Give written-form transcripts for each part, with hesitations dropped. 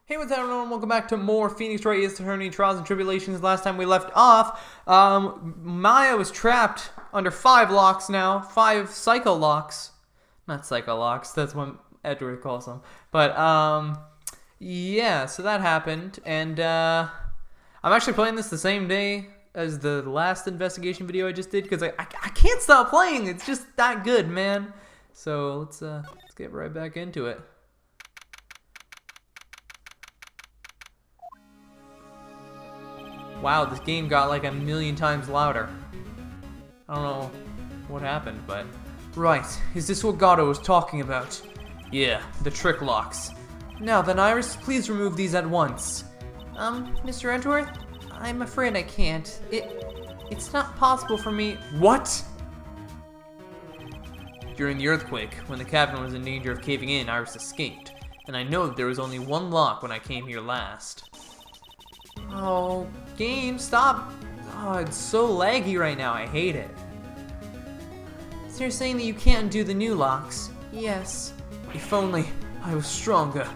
Hey, what's up, everyone? Welcome back to more Phoenix Wright is Eternity Trials and Tribulations. Last time we left off, Maya was trapped under 5 locks now. 5 psycho locks. Not psycho locks, that's what Edward calls them. But, yeah, so that happened. And, I'm actually playing this the same day as the last investigation video I just did, because I can't stop playing. It's just that good, man. So, let's get right back into it. Wow, this game got like a million times louder. I don't know what happened, but... Right, is this what Gatto was talking about? Yeah, the trick locks. Now then, Iris, please remove these at once. Mr. Edgeworth? I'm afraid I can't. It's not possible for me... What? During the earthquake, when the cavern was in danger of caving in, Iris escaped. And I know that there was only one lock when I came here last. Oh, game, stop. Oh, it's so laggy right now. I hate it. So you're saying that you can't undo the new locks? Yes. If only I was stronger.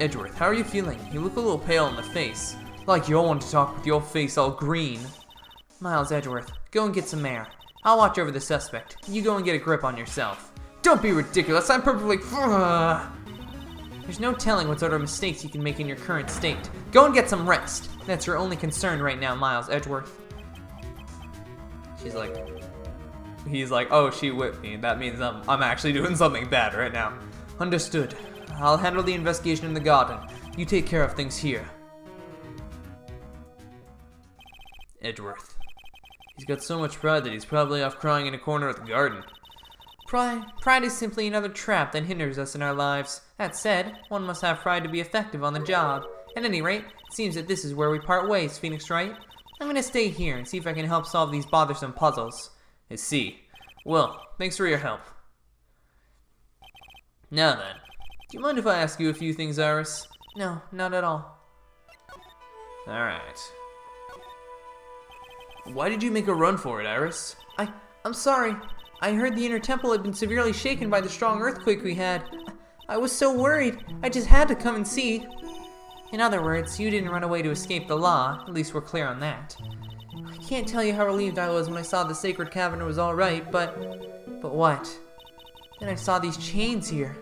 Edgeworth, how are you feeling? You look a little pale in the face. Like you all want to talk with your face all green. Miles Edgeworth, go and get some air. I'll watch over the suspect. You go and get a grip on yourself. Don't be ridiculous. I'm perfectly... There's no telling what sort of mistakes you can make in your current state. Go and get some rest. That's your only concern right now, Miles Edgeworth. He's like, oh, she whipped me. That means I'm actually doing something bad right now. Understood. I'll handle the investigation in the garden. You take care of things here. Edgeworth. He's got so much pride that he's probably off crying in a corner of the garden. Pride is simply another trap that hinders us in our lives. That said, one must have pride to be effective on the job. At any rate, it seems that this is where we part ways, Phoenix Wright. I'm gonna stay here and see if I can help solve these bothersome puzzles. I see. Well, thanks for your help. Now then, do you mind if I ask you a few things, Iris? No, not at all. Alright. Why did you make a run for it, Iris? I'm sorry. I heard the inner temple had been severely shaken by the strong earthquake we had. I was so worried. I just had to come and see. In other words, you didn't run away to escape the law. At least we're clear on that. I can't tell you how relieved I was when I saw the sacred cavern was all right, but what? Then I saw these chains here.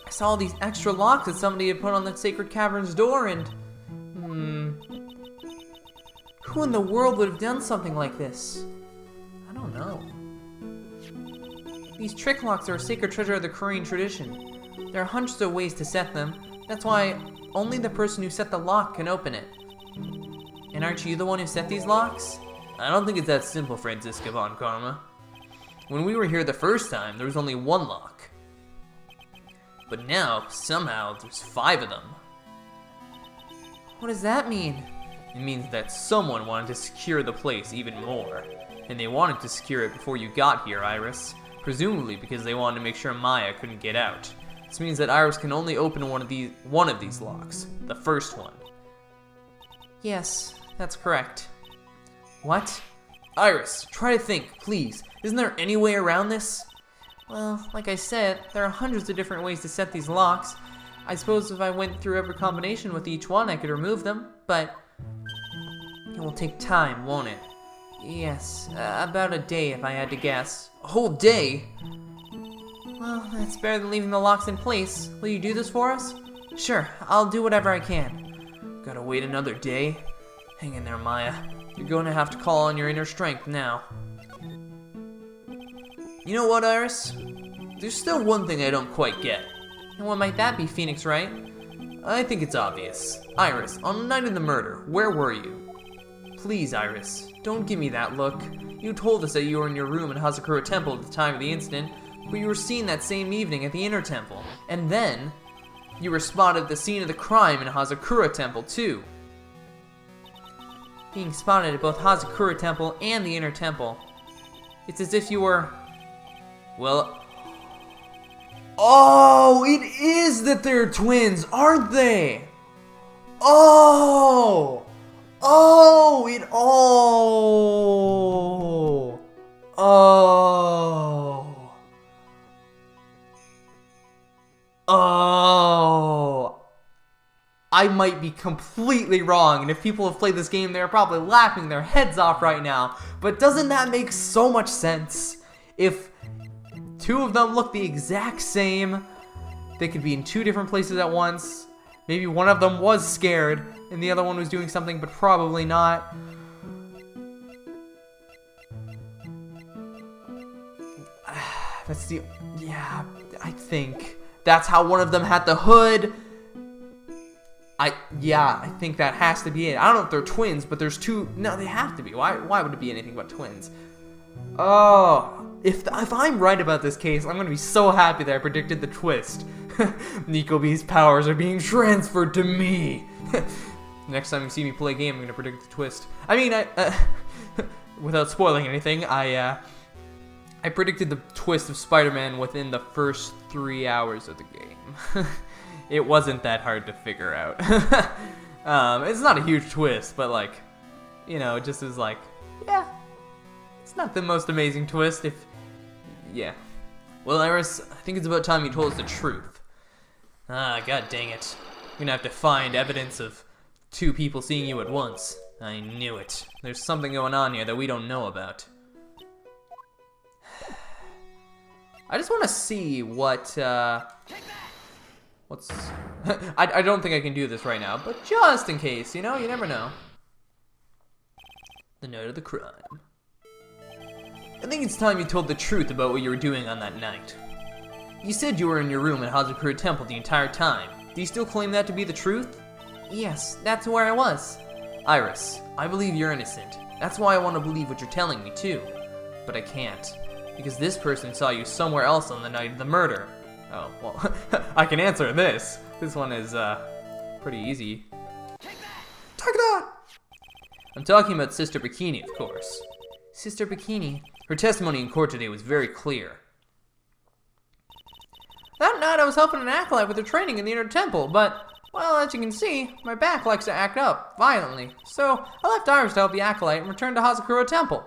I saw all these extra locks that somebody had put on the sacred cavern's door and... Who in the world would have done something like this? I don't know. These trick locks are a sacred treasure of the Korean tradition. There are hundreds of ways to set them. That's why only the person who set the lock can open it. And aren't you the one who set these locks? I don't think it's that simple, Franziska von Karma. When we were here the first time, there was only one lock. But now, somehow, there's 5 of them. What does that mean? It means that someone wanted to secure the place even more. And they wanted to secure it before you got here, Iris. Presumably because they wanted to make sure Maya couldn't get out. This means that Iris can only open one of these locks. The first one. Yes, that's correct. What? Iris, try to think, please. Isn't there any way around this? Well, like I said, there are hundreds of different ways to set these locks. I suppose if I went through every combination with each one, I could remove them, but it will take time, won't it? Yes, about a day if I had to guess. A whole day? Well, that's better than leaving the locks in place. Will you do this for us? Sure, I'll do whatever I can. Gotta wait another day? Hang in there, Maya. You're going to have to call on your inner strength now. You know what, Iris? There's still one thing I don't quite get. And what might that be, Phoenix Wright? I think it's obvious. Iris, on the night of the murder, where were you? Please, Iris, don't give me that look. You told us that you were in your room in Hazakura Temple at the time of the incident, but you were seen that same evening at the Inner Temple. And then, you were spotted at the scene of the crime in Hazakura Temple, too. Being spotted at both Hazakura Temple and the Inner Temple. It's as if you were... Well... Oh, it is that they're twins, aren't they? Oh! Oh, it all. Oh. Oh. I might be completely wrong, and if people have played this game, they're probably laughing their heads off right now. But doesn't that make so much sense? If two of them look the exact same, they could be in two different places at once. Maybe one of them was scared, and the other one was doing something, but probably not. Yeah, I think that's how one of them had the hood. I think that has to be it. I don't know if they're twins, but there's two. No, they have to be. Why would it be anything but twins? Oh, if I'm right about this case, I'm gonna be so happy that I predicted the twist. Nico B's powers are being transferred to me. Next time you see me play a game, I'm gonna predict the twist. I mean, without spoiling anything, I predicted the twist of Spider-Man within the first 3 hours of the game. It wasn't that hard to figure out. It's not a huge twist, but like, you know, it just is like, yeah, it's not the most amazing twist yeah. Well, Iris, I think it's about time you told us the truth. God dang it. I'm gonna have to find evidence of two people seeing you at once. I knew it. There's something going on here that we don't know about. I just want to see what, I don't think I can do this right now, but just in case, you know, you never know. The note of the crime. I think it's time you told the truth about what you were doing on that night. You said you were in your room at Hazakura Temple the entire time. Do you still claim that to be the truth? Yes, that's where I was. Iris, I believe you're innocent. That's why I want to believe what you're telling me too. But I can't. Because this person saw you somewhere else on the night of the murder. Oh, well, I can answer this. This one is, pretty easy. Take that! I'm talking about Sister Bikini, of course. Sister Bikini? Her testimony in court today was very clear. That night I was helping an acolyte with her training in the inner temple, but, well, as you can see, my back likes to act up violently. So, I left Iris to help the acolyte and returned to Hazakura Temple.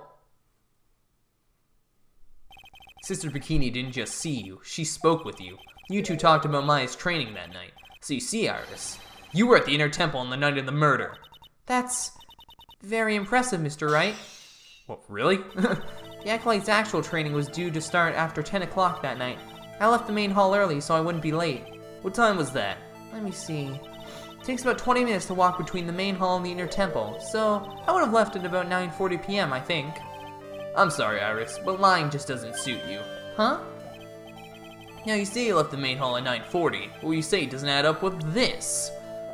Sister Bikini didn't just see you, she spoke with you. You two talked about Maya's training that night. So you see, Iris, you were at the inner temple on the night of the murder. That's very impressive, Mr. Wright. What, really? The acolyte's actual training was due to start after 10 o'clock that night. I left the main hall early so I wouldn't be late. What time was that? Let me see. It takes about 20 minutes to walk between the main hall and the inner temple, so I would have left at about 9:40 p.m., I think. I'm sorry, Iris, but lying just doesn't suit you. Huh? Now, you say you left the main hall at 9:40. What you say doesn't add up with this.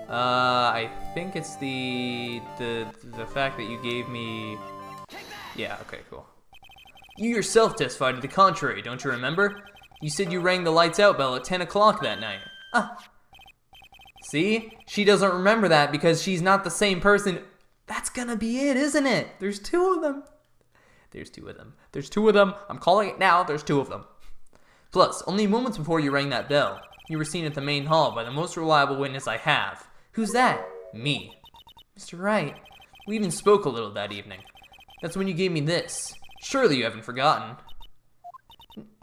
I think it's the fact that you gave me... Yeah, okay, cool. You yourself testified to the contrary, don't you remember? You said you rang the lights out bell at 10 o'clock that night. See? She doesn't remember that because she's not the same person. That's gonna be it, isn't it? There's two of them. There's two of them. There's two of them. I'm calling it now. There's two of them. Plus, only moments before you rang that bell, you were seen at the main hall by the most reliable witness I have. Who's that? Me. Mr. Wright, we even spoke a little that evening. That's when you gave me this. Surely you haven't forgotten.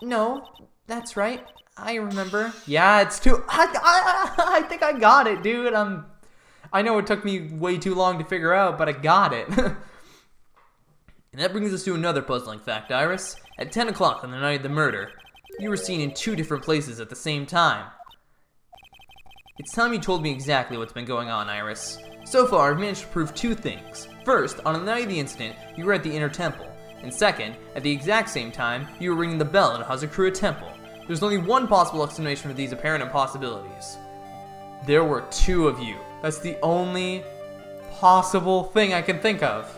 No, that's right. I remember. Yeah, it's too... I think I got it, dude. I know it took me way too long to figure out, but I got it. And that brings us to another puzzling fact, Iris. At 10 o'clock on the night of the murder, you were seen in two different places at the same time. It's time you told me exactly what's been going on, Iris. So far, I've managed to prove two things. First, on the night of the incident, you were at the inner temple. And second, at the exact same time, you were ringing the bell at Hazakura Temple. There's only one possible explanation for these apparent impossibilities. There were two of you. That's the only possible thing I can think of.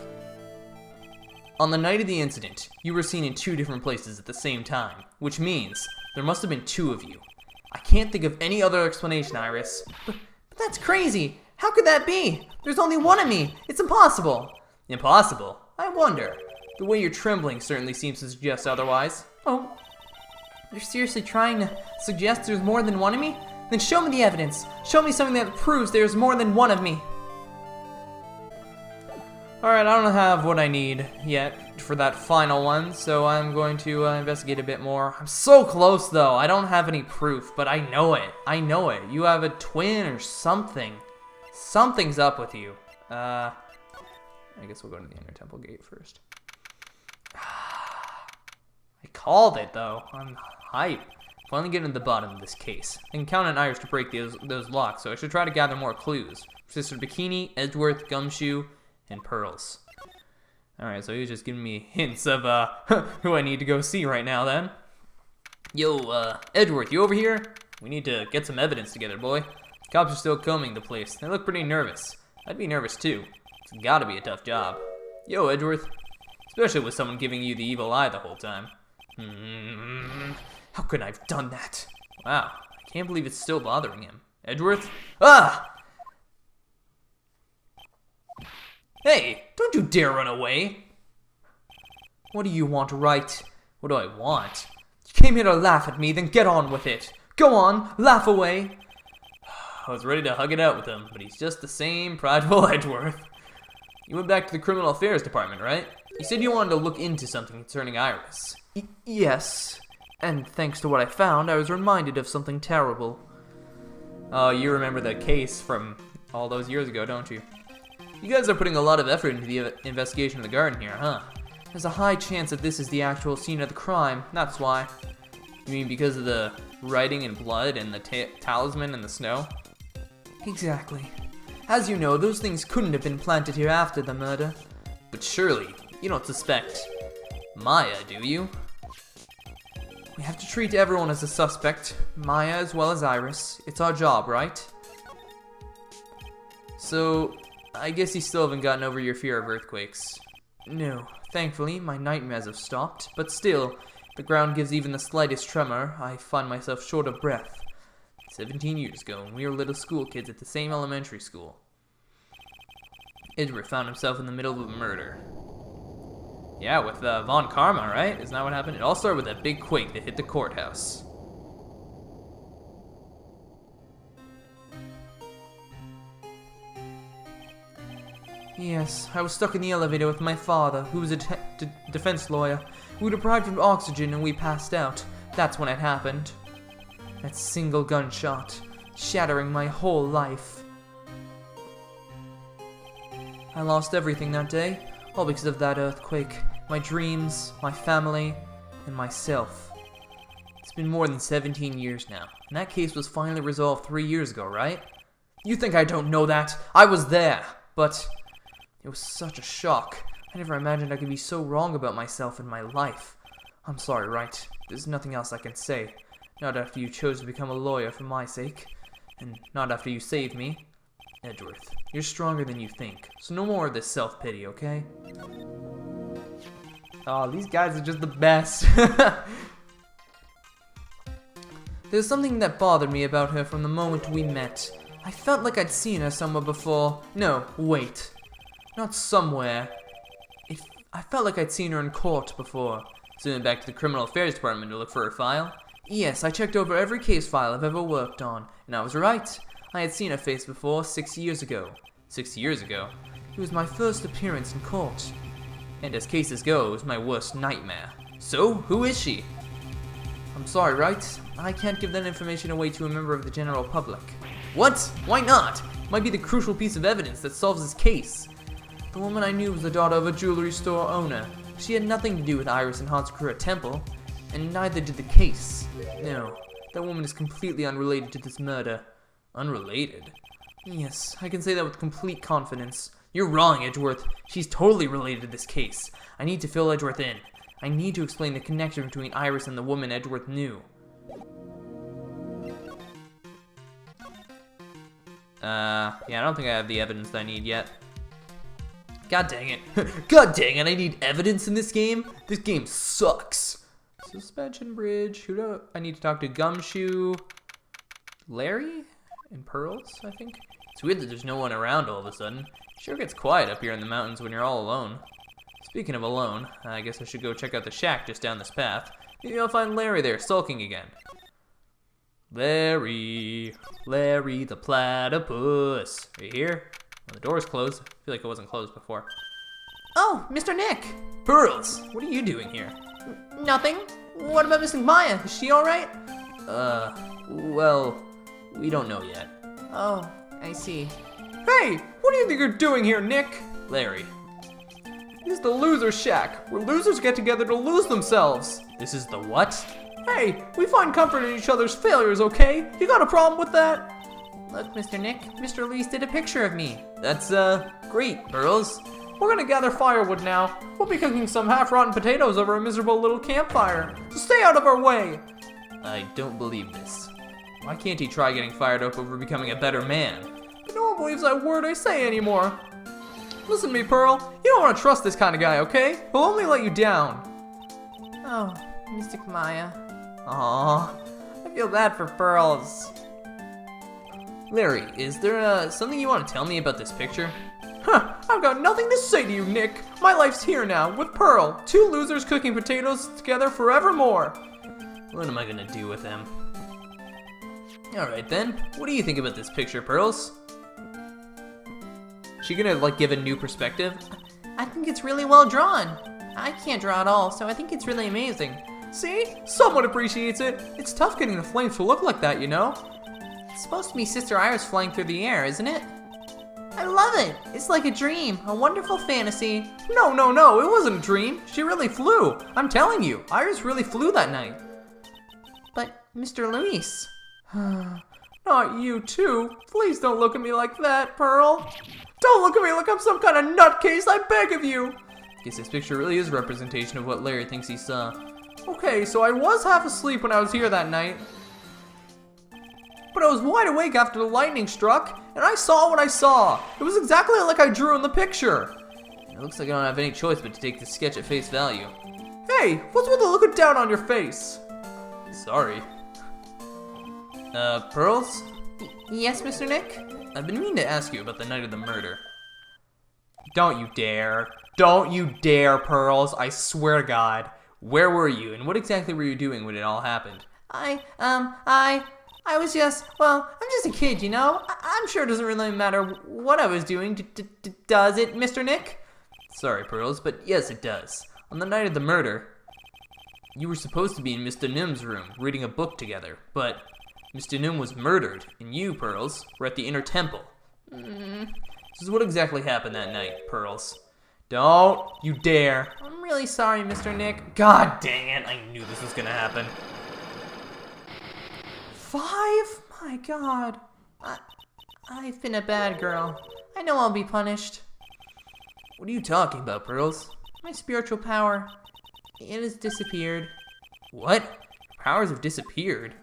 On the night of the incident, you were seen in two different places at the same time, which means there must have been two of you. I can't think of any other explanation, Iris. But that's crazy! How could that be? There's only one of me! It's impossible! Impossible? I wonder. The way you're trembling certainly seems to suggest otherwise. Oh, you're seriously trying to suggest there's more than one of me? Then show me the evidence. Show me something that proves there's more than one of me. Alright, I don't have what I need yet for that final one, so I'm going to investigate a bit more. I'm so close, though. I don't have any proof, but I know it. I know it. You have a twin or something. Something's up with you. I guess we'll go to the inner temple gate first. I called it, though. I'm hype. Finally getting to the bottom of this case. I can count on Iris to break those locks, so I should try to gather more clues. Sister Bikini, Edgeworth, Gumshoe, and Pearls. Alright, so he's just giving me hints of who I need to go see right now, then. Yo, Edgeworth, you over here? We need to get some evidence together, boy. Cops are still combing the place. They look pretty nervous. I'd be nervous, too. It's gotta be a tough job. Yo, Edgeworth. Especially with someone giving you the evil eye the whole time. How could I have done that? Wow, I can't believe it's still bothering him. Edgeworth? Ah! Hey, don't you dare run away! What do you want, Wright? What do I want? You came here to laugh at me, then get on with it. Go on, laugh away. I was ready to hug it out with him, but he's just the same prideful Edgeworth. You went back to the criminal affairs department, right? You said you wanted to look into something concerning Iris. Yes. And thanks to what I found, I was reminded of something terrible. Oh, you remember the case from all those years ago, don't you? You guys are putting a lot of effort into the investigation of the garden here, huh? There's a high chance that this is the actual scene of the crime, that's why. You mean because of the writing in blood and the talisman in the snow? Exactly. As you know, those things couldn't have been planted here after the murder. But surely, you don't suspect Maya, do you? We have to treat everyone as a suspect, Maya as well as Iris. It's our job, right? So, I guess you still haven't gotten over your fear of earthquakes. No, thankfully, my nightmares have stopped, but still, if the ground gives even the slightest tremor, I find myself short of breath. 17 years ago, when we were little school kids at the same elementary school, Edgeworth found himself in the middle of a murder. Yeah, with Von Karma, right? Isn't that what happened? It all started with that big quake that hit the courthouse. Yes, I was stuck in the elevator with my father, who was a defense lawyer. We were deprived of oxygen and we passed out. That's when it happened. That single gunshot, shattering my whole life. I lost everything that day, all because of that earthquake. My dreams, my family, and myself. It's been more than 17 years now, and that case was finally resolved 3 years ago, right? You think I don't know that? I was there, but it was such a shock. I never imagined I could be so wrong about myself and my life. I'm sorry, Wright. There's nothing else I can say. Not after you chose to become a lawyer for my sake, and not after you saved me. Edgeworth, you're stronger than you think, so no more of this self-pity, okay? Oh, these guys are just the best. There's something that bothered me about her from the moment we met. I felt like I'd seen her somewhere before. No, wait. Not somewhere. I felt like I'd seen her in court before. So I went back to the criminal affairs department to look for her file. Yes, I checked over every case file I've ever worked on, and I was right. I had seen her face before 6 years ago. 6 years ago? It was my first appearance in court. And as cases go, it was my worst nightmare. So, who is she? I'm sorry, Wright. I can't give that information away to a member of the general public. What? Why not? It might be the crucial piece of evidence that solves this case. The woman I knew was the daughter of a jewelry store owner. She had nothing to do with Iris and Hatsukura Temple, and neither did the case. No, that woman is completely unrelated to this murder. Unrelated? Yes, I can say that with complete confidence. You're wrong, Edgeworth. She's totally related to this case. I need to fill Edgeworth in. I need to explain the connection between Iris and the woman Edgeworth knew. Yeah, I don't think I have the evidence that I need yet. God dang it. God dang it, I need evidence in this game? This game sucks. Suspension bridge. Who do I need to talk to? Gumshoe, Larry, and Pearls, I think. It's weird that there's no one around all of a sudden. It sure gets quiet up here in the mountains when you're all alone. Speaking of alone, I guess I should go check out the shack just down this path. Maybe I'll find Larry there, sulking again. Larry the platypus. Are you here? Well, the door's closed. I feel like it wasn't closed before. Oh, Mr. Nick! Pearls, what are you doing here? Nothing. What about Miss Maya? Is she alright? Well, we don't know yet. Oh, I see. Hey, what do you think you're doing here, Nick? Larry. This is the loser shack, where losers get together to lose themselves. This is the what? Hey, we find comfort in each other's failures, okay? You got a problem with that? Look, Mr. Nick, Mr. Luis did a picture of me. That's, great, Pearls. We're gonna gather firewood now. We'll be cooking some half-rotten potatoes over a miserable little campfire. So stay out of our way. I don't believe this. Why can't he try getting fired up over becoming a better man? No one believes that word I say anymore. Listen to me, Pearl. You don't want to trust this kind of guy, okay? He'll only let you down. Oh, Mystic Maya. Aww, I feel bad for Pearls. Larry, is there, something you want to tell me about this picture? Huh, I've got nothing to say to you, Nick. My life's here now, with Pearl. Two losers cooking potatoes together forevermore. What am I gonna do with them? Alright then, what do you think about this picture, Pearls? She gonna, like, give a new perspective? I think it's really well drawn. I can't draw at all, so I think it's really amazing. See? Someone appreciates it. It's tough getting the flames to look like that, you know? It's supposed to be Sister Iris flying through the air, isn't it? I love it! It's like a dream, a wonderful fantasy. No, it wasn't a dream. She really flew. I'm telling you, Iris really flew that night. But, Mr. Luis... Not you too. Please don't look at me like that, Pearl. Don't look at me like I'm some kind of nutcase, I beg of you. Guess this picture really is a representation of what Larry thinks he saw. Okay, so I was half asleep when I was here that night. But I was wide awake after the lightning struck, and I saw what I saw. It was exactly like I drew in the picture. It looks like I don't have any choice but to take this sketch at face value. Hey, what's with the look of doubt on your face? Sorry. Pearls? Yes, Mr. Nick? I've been meaning to ask you about the night of the murder. Don't you dare. Don't you dare, Pearls. I swear to God. Where were you, and what exactly were you doing when it all happened? I was just, well, I'm just a kid, you know? I'm sure it doesn't really matter what I was doing. Does it, Mr. Nick? Sorry, Pearls, but yes, it does. On the night of the murder, you were supposed to be in Mr. Nim's room, reading a book together, but Mr. Nim was murdered, and you, Pearls, were at the inner temple. This is what exactly happened that night, Pearls. Don't you dare. I'm really sorry, Mr. Nick. God dang it, I knew this was gonna happen. 5? My God. I've been a bad girl. I know I'll be punished. What are you talking about, Pearls? My spiritual power, it has disappeared. What? Powers have disappeared?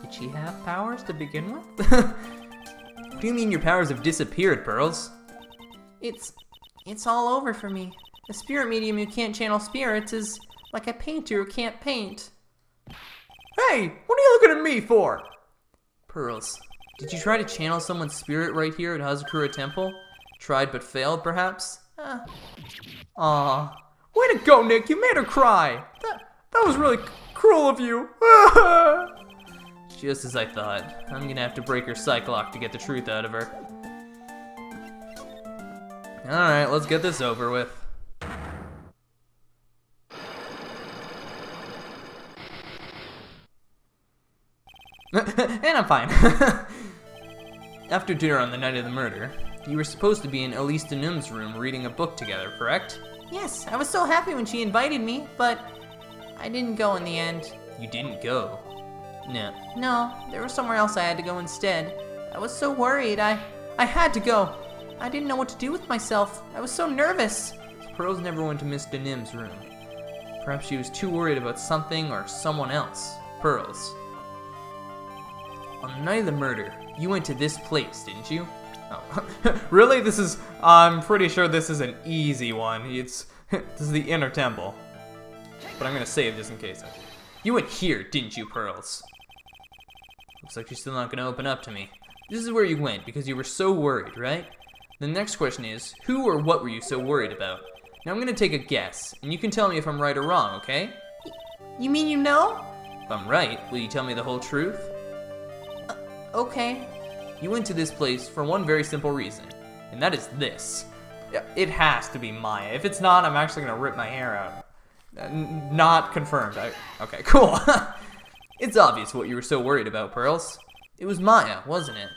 Did she have powers to begin with? What do you mean your powers have disappeared, Pearls? It's all over for me. A spirit medium who can't channel spirits is like a painter who can't paint. Hey, what are you looking at me for? Pearls, did you try to channel someone's spirit right here at Hazakura Temple? Tried but failed, perhaps? Aw. Way to go, Nick. You made her cry. That was really cruel of you. Just as I thought. I'm gonna have to break her psych lock to get the truth out of her. Alright, let's get this over with. And I'm fine. After dinner on the night of the murder, you were supposed to be in Elise Denum's room reading a book together, correct? Yes, I was so happy when she invited me, but I didn't go in the end. You didn't go? No. No, there was somewhere else I had to go instead. I was so worried, I had to go. I didn't know what to do with myself. I was so nervous. Pearls never went to Miss Denim's room. Perhaps she was too worried about something or someone else. Pearls. On the night of the murder, you went to this place, didn't you? Oh. Really? I'm pretty sure this is an easy one. This is the inner temple. But I'm gonna save just in case. You went here, didn't you, Pearls? Looks like you're still not gonna open up to me. This is where you went because you were so worried, right? The next question is, who or what were you so worried about? Now I'm gonna take a guess, and you can tell me if I'm right or wrong, okay? You mean you know? If I'm right, will you tell me the whole truth? Okay. You went to this place for one very simple reason, and that is this. Yeah, it has to be Maya. If it's not, I'm actually gonna rip my hair out. Not confirmed. Okay, cool. It's obvious what you were so worried about, Pearls. It was Maya, wasn't it?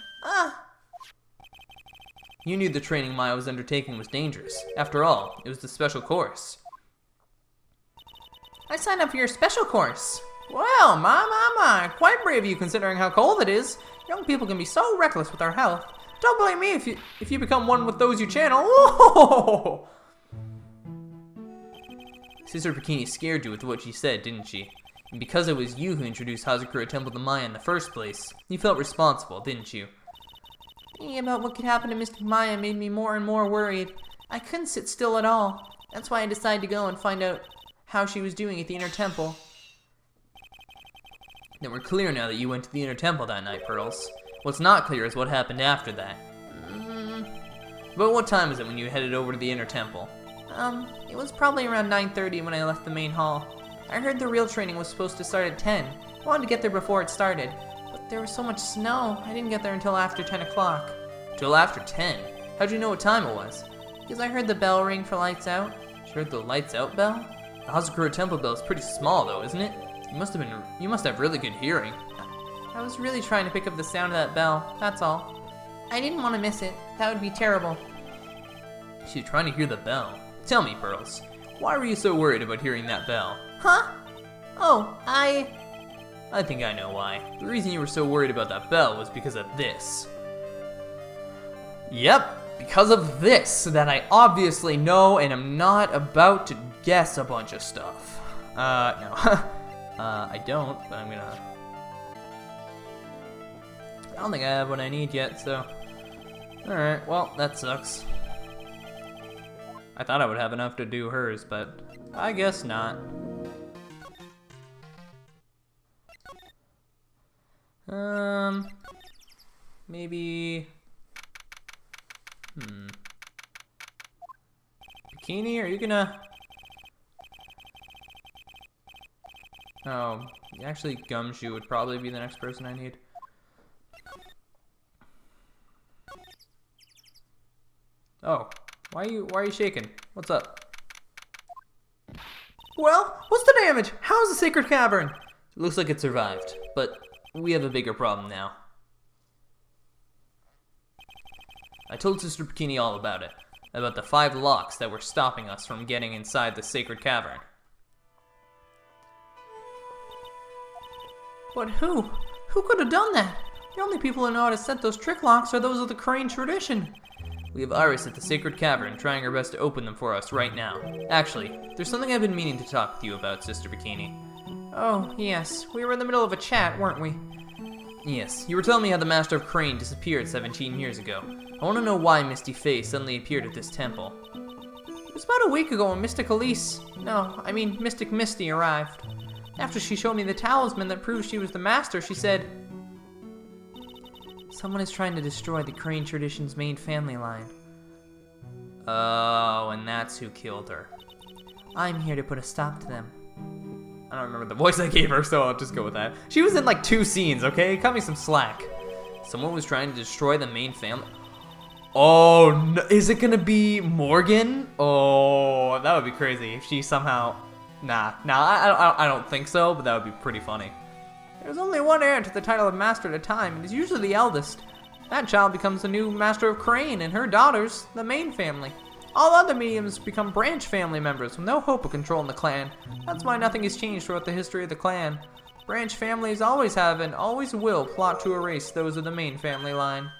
You knew the training Maya was undertaking was dangerous. After all, it was the special course. I signed up for your special course. Well, my, quite brave of you considering how cold it is. Young people can be so reckless with their health. Don't blame me if you become one with those you channel. Whoa! Sister Bikini scared you with what she said, didn't she? And because it was you who introduced Hazakura Temple to Maya in the first place, you felt responsible, didn't you? Thinking about what could happen to Mystic Maya made me more and more worried. I couldn't sit still at all. That's why I decided to go and find out how she was doing at the Inner Temple. Then we're clear now that you went to the Inner Temple that night, Pearls. What's not clear is what happened after that. But what time was it when you headed over to the Inner Temple? It was probably around 9:30 when I left the main hall. I heard the real training was supposed to start at 10. I wanted to get there before it started. But there was so much snow, I didn't get there until after 10 o'clock. Till after 10? How'd you know what time it was? Because I heard the bell ring for lights out. You heard the lights out bell? The Hazakura Temple bell is pretty small though, isn't it? You must have really good hearing. I was really trying to pick up the sound of that bell, that's all. I didn't want to miss it. That would be terrible. She was trying to hear the bell. Tell me, Pearls, why were you so worried about hearing that bell? Huh? Oh, I think I know why. The reason you were so worried about that bell was because of this. Yep, because of this, that I obviously know and am not about to guess a bunch of stuff. No. I don't, but I don't think I have what I need yet, so. Alright, well, that sucks. I thought I would have enough to do hers, but I guess not. Maybe... Bikini, are you gonna... Oh, actually Gumshoe would probably be the next person I need. Oh, why are you shaking? What's up? well, what's the damage? How's the sacred cavern? It looks like it survived, but we have a bigger problem now. I told Sister Bikini all about it, about the 5 locks that were stopping us from getting inside the sacred cavern. But who? Who could have done that? The only people who know how to set those trick locks are those of the Crane tradition. We have Iris at the sacred cavern trying her best to open them for us right now. Actually, there's something I've been meaning to talk with you about, Sister Bikini. Oh, yes. We were in the middle of a chat, weren't we? Yes, you were telling me how the Master of Crane disappeared 17 years ago. I want to know why Misty Faye suddenly appeared at this temple. It was about a week ago when Mystic Mystic Misty arrived. After she showed me the talisman that proved she was the master, she said, "Someone is trying to destroy the Crane tradition's main family line." Oh, and that's who killed her. I'm here to put a stop to them. I don't remember the voice I gave her, so I'll just go with that. She was in like 2 scenes, okay? Cut me some slack. Someone was trying to destroy the main family. Oh, no, is it gonna be Morgan? Oh, that would be crazy if she somehow... Nah, I don't think so, but that would be pretty funny. There's only one heir to the title of master at a time, and it's usually the eldest. That child becomes the new master of Crane, and her daughters, the main family. All other mediums become branch family members with no hope of controlling the clan. That's why nothing has changed throughout the history of the clan. Branch families always have and always will plot to erase those of the main family line.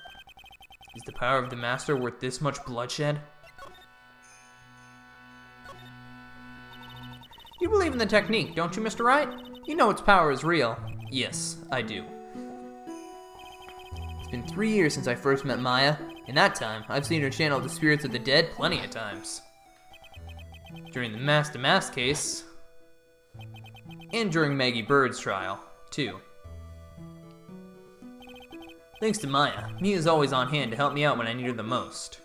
Is the power of the Master worth this much bloodshed? You believe in the technique, don't you, Mr. Wright? You know its power is real. Yes, I do. It's been 3 years since I first met Maya. In that time, I've seen her channel the spirits of the dead plenty of times. During the Mask-to-Mask case, and during Maggie Bird's trial, too. Thanks to Maya, Mia's always on hand to help me out when I need her the most.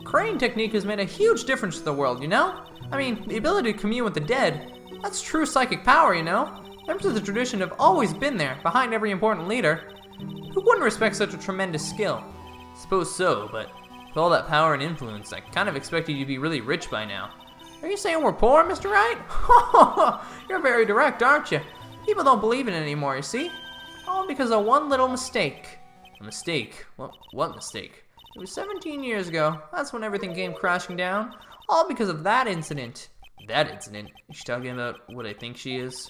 Crane technique has made a huge difference to the world, you know? I mean, the ability to commune with the dead, that's true psychic power, you know? Members of the tradition have always been there, behind every important leader. Who wouldn't respect such a tremendous skill? Suppose so, but with all that power and influence, I kind of expected you to be really rich by now. Are you saying we're poor, Mr. Wright? You're very direct, aren't you? People don't believe in it anymore, you see? All because of one little mistake. A mistake? What mistake? It was 17 years ago. That's when everything came crashing down. All because of that incident. That incident? Is she talking about what I think she is?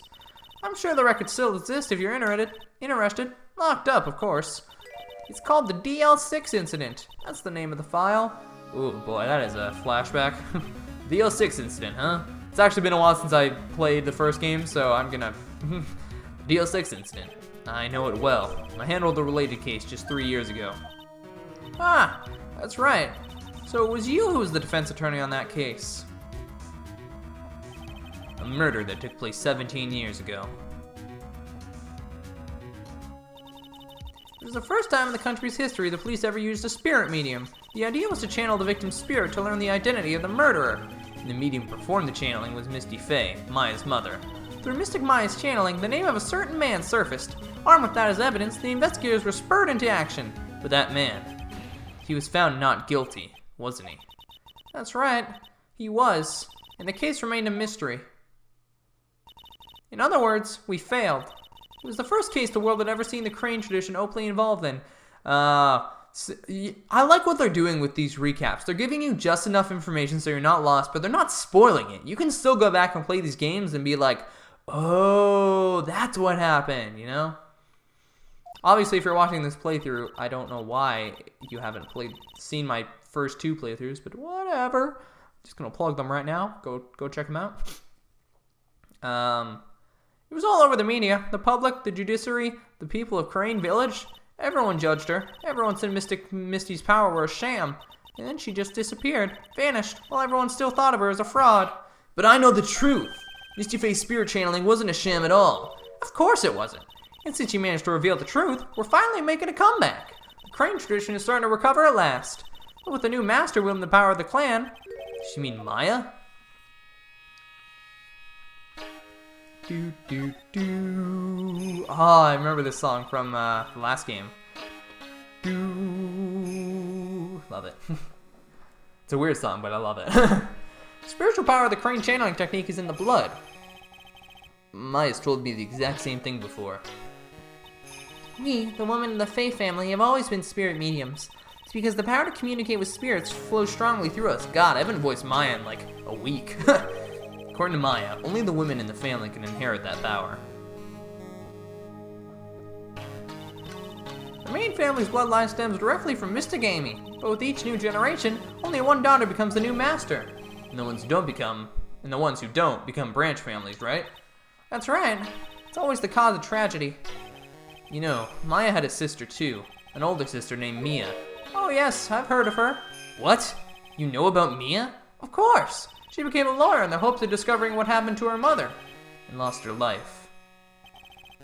I'm sure the records still exist if you're interested. Locked up, of course. It's called the DL6 incident. That's the name of the file. Ooh, boy, that is a flashback. The DL6 incident, huh? It's actually been a while since I played the first game, so I'm gonna... DL6 incident. I know it well. I handled the related case just 3 years ago. Ah, that's right. So it was you who was the defense attorney on that case. A murder that took place 17 years ago. It was the first time in the country's history the police ever used a spirit medium. The idea was to channel the victim's spirit to learn the identity of the murderer. And the medium who performed the channeling was Misty Faye, Maya's mother. Through Mystic Maya's channeling, the name of a certain man surfaced. Armed with that as evidence, the investigators were spurred into action. But that man, he was found not guilty, wasn't he? That's right, he was, and the case remained a mystery. In other words, we failed. It was the first case the world had ever seen the Crane tradition openly involved in. I like what they're doing with these recaps. They're giving you just enough information so you're not lost, but they're not spoiling it. You can still go back and play these games and be like, oh, that's what happened, you know? Obviously, if you're watching this playthrough, I don't know why you haven't seen my first 2 playthroughs, but whatever. I'm just gonna plug them right now. Go check them out. It was all over the media, the public, the judiciary, the people of Crane Village. Everyone judged her. Everyone said Misty's power were a sham. And then she just disappeared, vanished, while everyone still thought of her as a fraud. But I know the truth. Misty Faye's spirit channeling wasn't a sham at all. Of course it wasn't. And since she managed to reveal the truth, we're finally making a comeback. The Crane tradition is starting to recover at last. But with the new master wielding the power of the clan... Does she mean Maya? Do do do. Oh, I remember this song from the last game. Do. Love it. It's a weird song, but I love it. The spiritual power of the Crane channeling technique is in the blood. Maya's told me the exact same thing before. We, the women in the Faye family, have always been spirit mediums. It's because the power to communicate with spirits flows strongly through us. God, I haven't voiced Maya in like a week. According to Maya, only the women in the family can inherit that power. The main family's bloodline stems directly from Mystic Amy, but with each new generation, only one daughter becomes the new master. And the ones who don't become branch families, right? That's right. It's always the cause of tragedy. You know, Maya had a sister too, an older sister named Mia. Oh yes, I've heard of her. What? You know about Mia? Of course. She became a lawyer in the hopes of discovering what happened to her mother. And lost her life.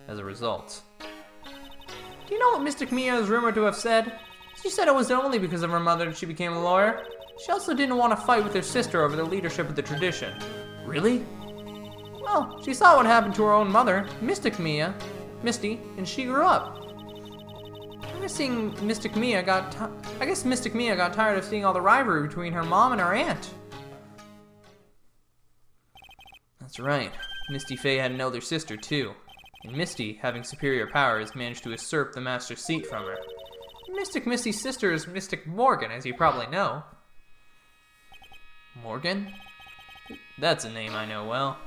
As a result. Do you know what Mystic Mia is rumored to have said? She said it was only because of her mother that she became a lawyer. She also didn't want to fight with her sister over the leadership of the tradition. Really? Well, she saw what happened to her own mother, Misty, and she grew up. I guess Mystic Mia got tired of seeing all the rivalry between her mom and her aunt. That's right. Misty Faye had an elder sister too. And Misty, having superior powers, managed to usurp the master's seat from her. Misty's sister is Mystic Morgan, as you probably know. Morgan? That's a name I know well.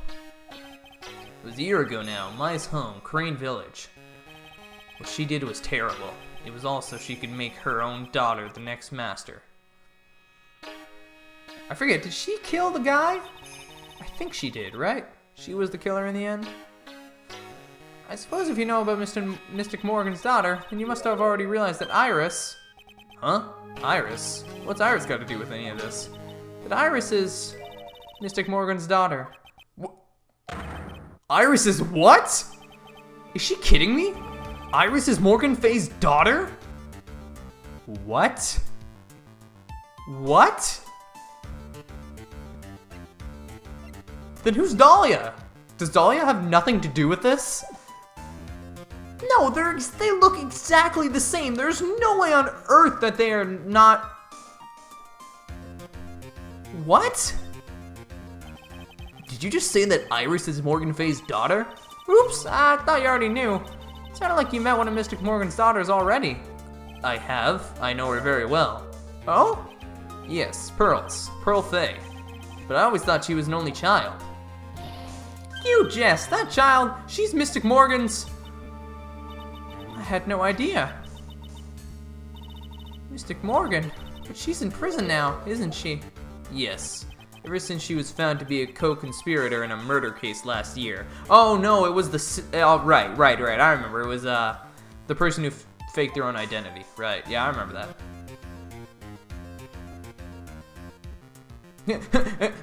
It was a year ago now, Maya's home, Crane Village. What she did was terrible. It was all so she could make her own daughter the next master. I forget, did she kill the guy? I think she did, right? She was the killer in the end? I suppose if you know about Mystic Morgan's daughter, then you must have already realized that Iris... Huh? Iris? What's Iris got to do with any of this? That Iris is Mystic Morgan's daughter. Iris is what? Is she kidding me? Iris is Morgan Faye's daughter? What? What? Then who's Dahlia? Does Dahlia have nothing to do with this? No, they look exactly the same. There's no way on earth that they are not... What? Did you just say that Iris is Morgan Faye's daughter? Oops, I thought you already knew. Sounded like you met one of Mystic Morgan's daughters already. I have. I know her very well. Oh? Yes, Pearls. Pearl Faye. But I always thought she was an only child. You jest. That child, she's Mystic Morgan's... I had no idea. Mystic Morgan. But she's in prison now, isn't she? Yes. Ever since she was found to be a co-conspirator in a murder case last year. Oh no, it was right. I remember. It was the person who faked their own identity. Right. Yeah, I remember that.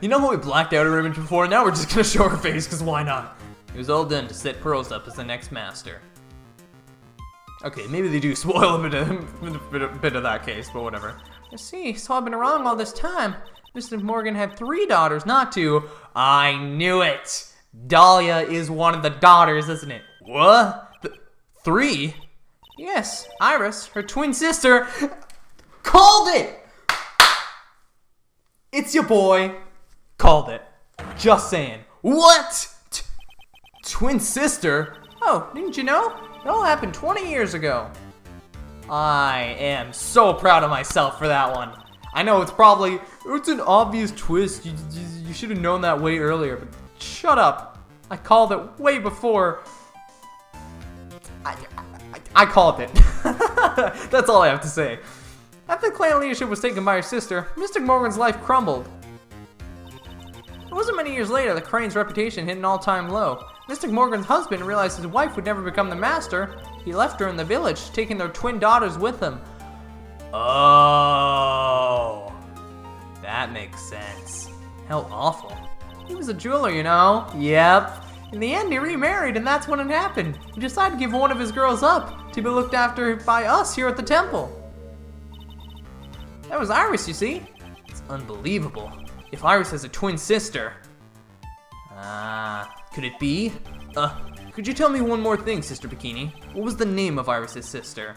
You know how we blacked out her image before? Now we're just gonna show her face, because why not? It was all done to set Pearls up as the next master. Okay, maybe they do spoil a bit of that case, but whatever. I see, so I've been wrong all this time. Mr. Morgan had 3 daughters, not 2. I knew it! Dahlia is one of the daughters, isn't it? What? 3? Yes, Iris, her twin sister. Called it! It's your boy. Called it. Just saying. What? Twin sister? Oh, didn't you know? It all happened 20 years ago. I am so proud of myself for that one. I know it's an obvious twist. You should have known that way earlier, but shut up. I called it way before. I called it. That's all I have to say. After the clan leadership was taken by her sister, Mystic Morgan's life crumbled. It wasn't many years later that Crane's reputation hit an all-time low. Mystic Morgan's husband realized his wife would never become the master. He left her in the village, taking their twin daughters with him. Oh, that makes sense. How awful. He was a jeweler, you know. Yep. In the end, he remarried, and that's when it happened. He decided to give one of his girls up to be looked after by us here at the temple. That was Iris, you see. It's unbelievable. If Iris has a twin sister. Could it be? Could you tell me one more thing, Sister Bikini? What was the name of Iris's sister?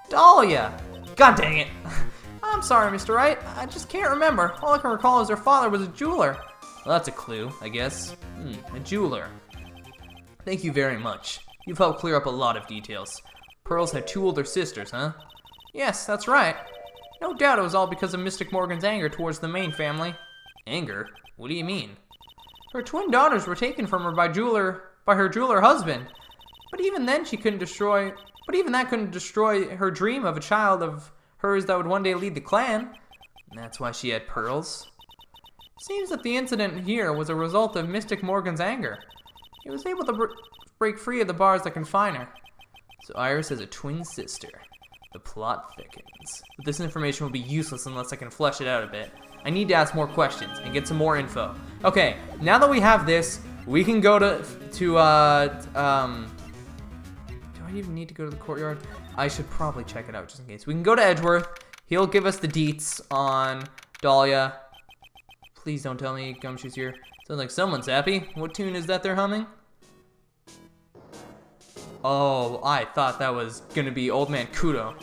Dahlia. God dang it. I'm sorry, Mr. Wright. I just can't remember. All I can recall is her father was a jeweler. Well, that's a clue, I guess. A jeweler. Thank you very much. You've helped clear up a lot of details. Pearls had 2 older sisters, huh? Yes, that's right. No doubt it was all because of Mystic Morgan's anger towards the main family. Anger? What do you mean? Her twin daughters were taken from her by her jeweler husband. But even that couldn't destroy her dream of a child of hers that would one day lead the clan. And that's why she had pearls? Seems that the incident here was a result of Mystic Morgan's anger. He was able to break free of the bars that confine her. So Iris has a twin sister. The plot thickens. But this information will be useless unless I can flesh it out a bit. I need to ask more questions and get some more info. Okay, now that we have this, we can go to do I even need to go to the courtyard? I should probably check it out just in case. We can go to Edgeworth. He'll give us the deets on Dahlia. Please don't tell me Gumshoe's here. Sounds like someone's happy. What tune is that they're humming? Oh, I thought that was gonna be Old Man Kudo.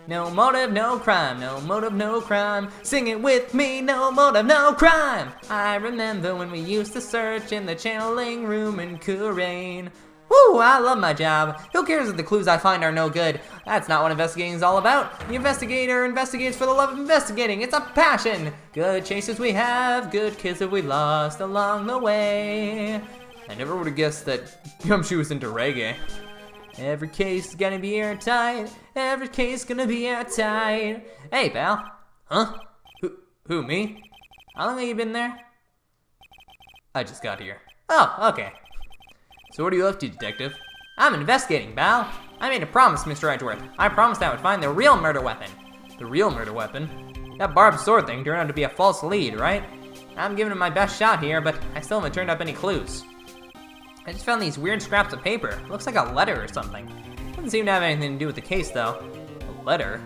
No motive, no crime, no motive, no crime. Sing it with me, no motive, no crime. I remember when we used to search in the channeling room in Kurain. Woo, I love my job. Who cares if the clues I find are no good? That's not what investigating is all about. The investigator investigates for the love of investigating. It's a passion. Good chases we have, good kids have we lost along the way. I never would have guessed that Gumshoe was into reggae. Every case is gonna be airtight. Every case gonna be airtight. Hey, pal. Huh? Who, me? How long have you been there? I just got here. Oh, okay. So what are you up to, detective? I'm investigating, pal. I made a promise, Mr. Edgeworth. I promised I would find the real murder weapon. The real murder weapon? That barbed sword thing turned out to be a false lead, right? I'm giving it my best shot here, but I still haven't turned up any clues. I just found these weird scraps of paper. It looks like a letter or something. Doesn't seem to have anything to do with the case, though. A letter?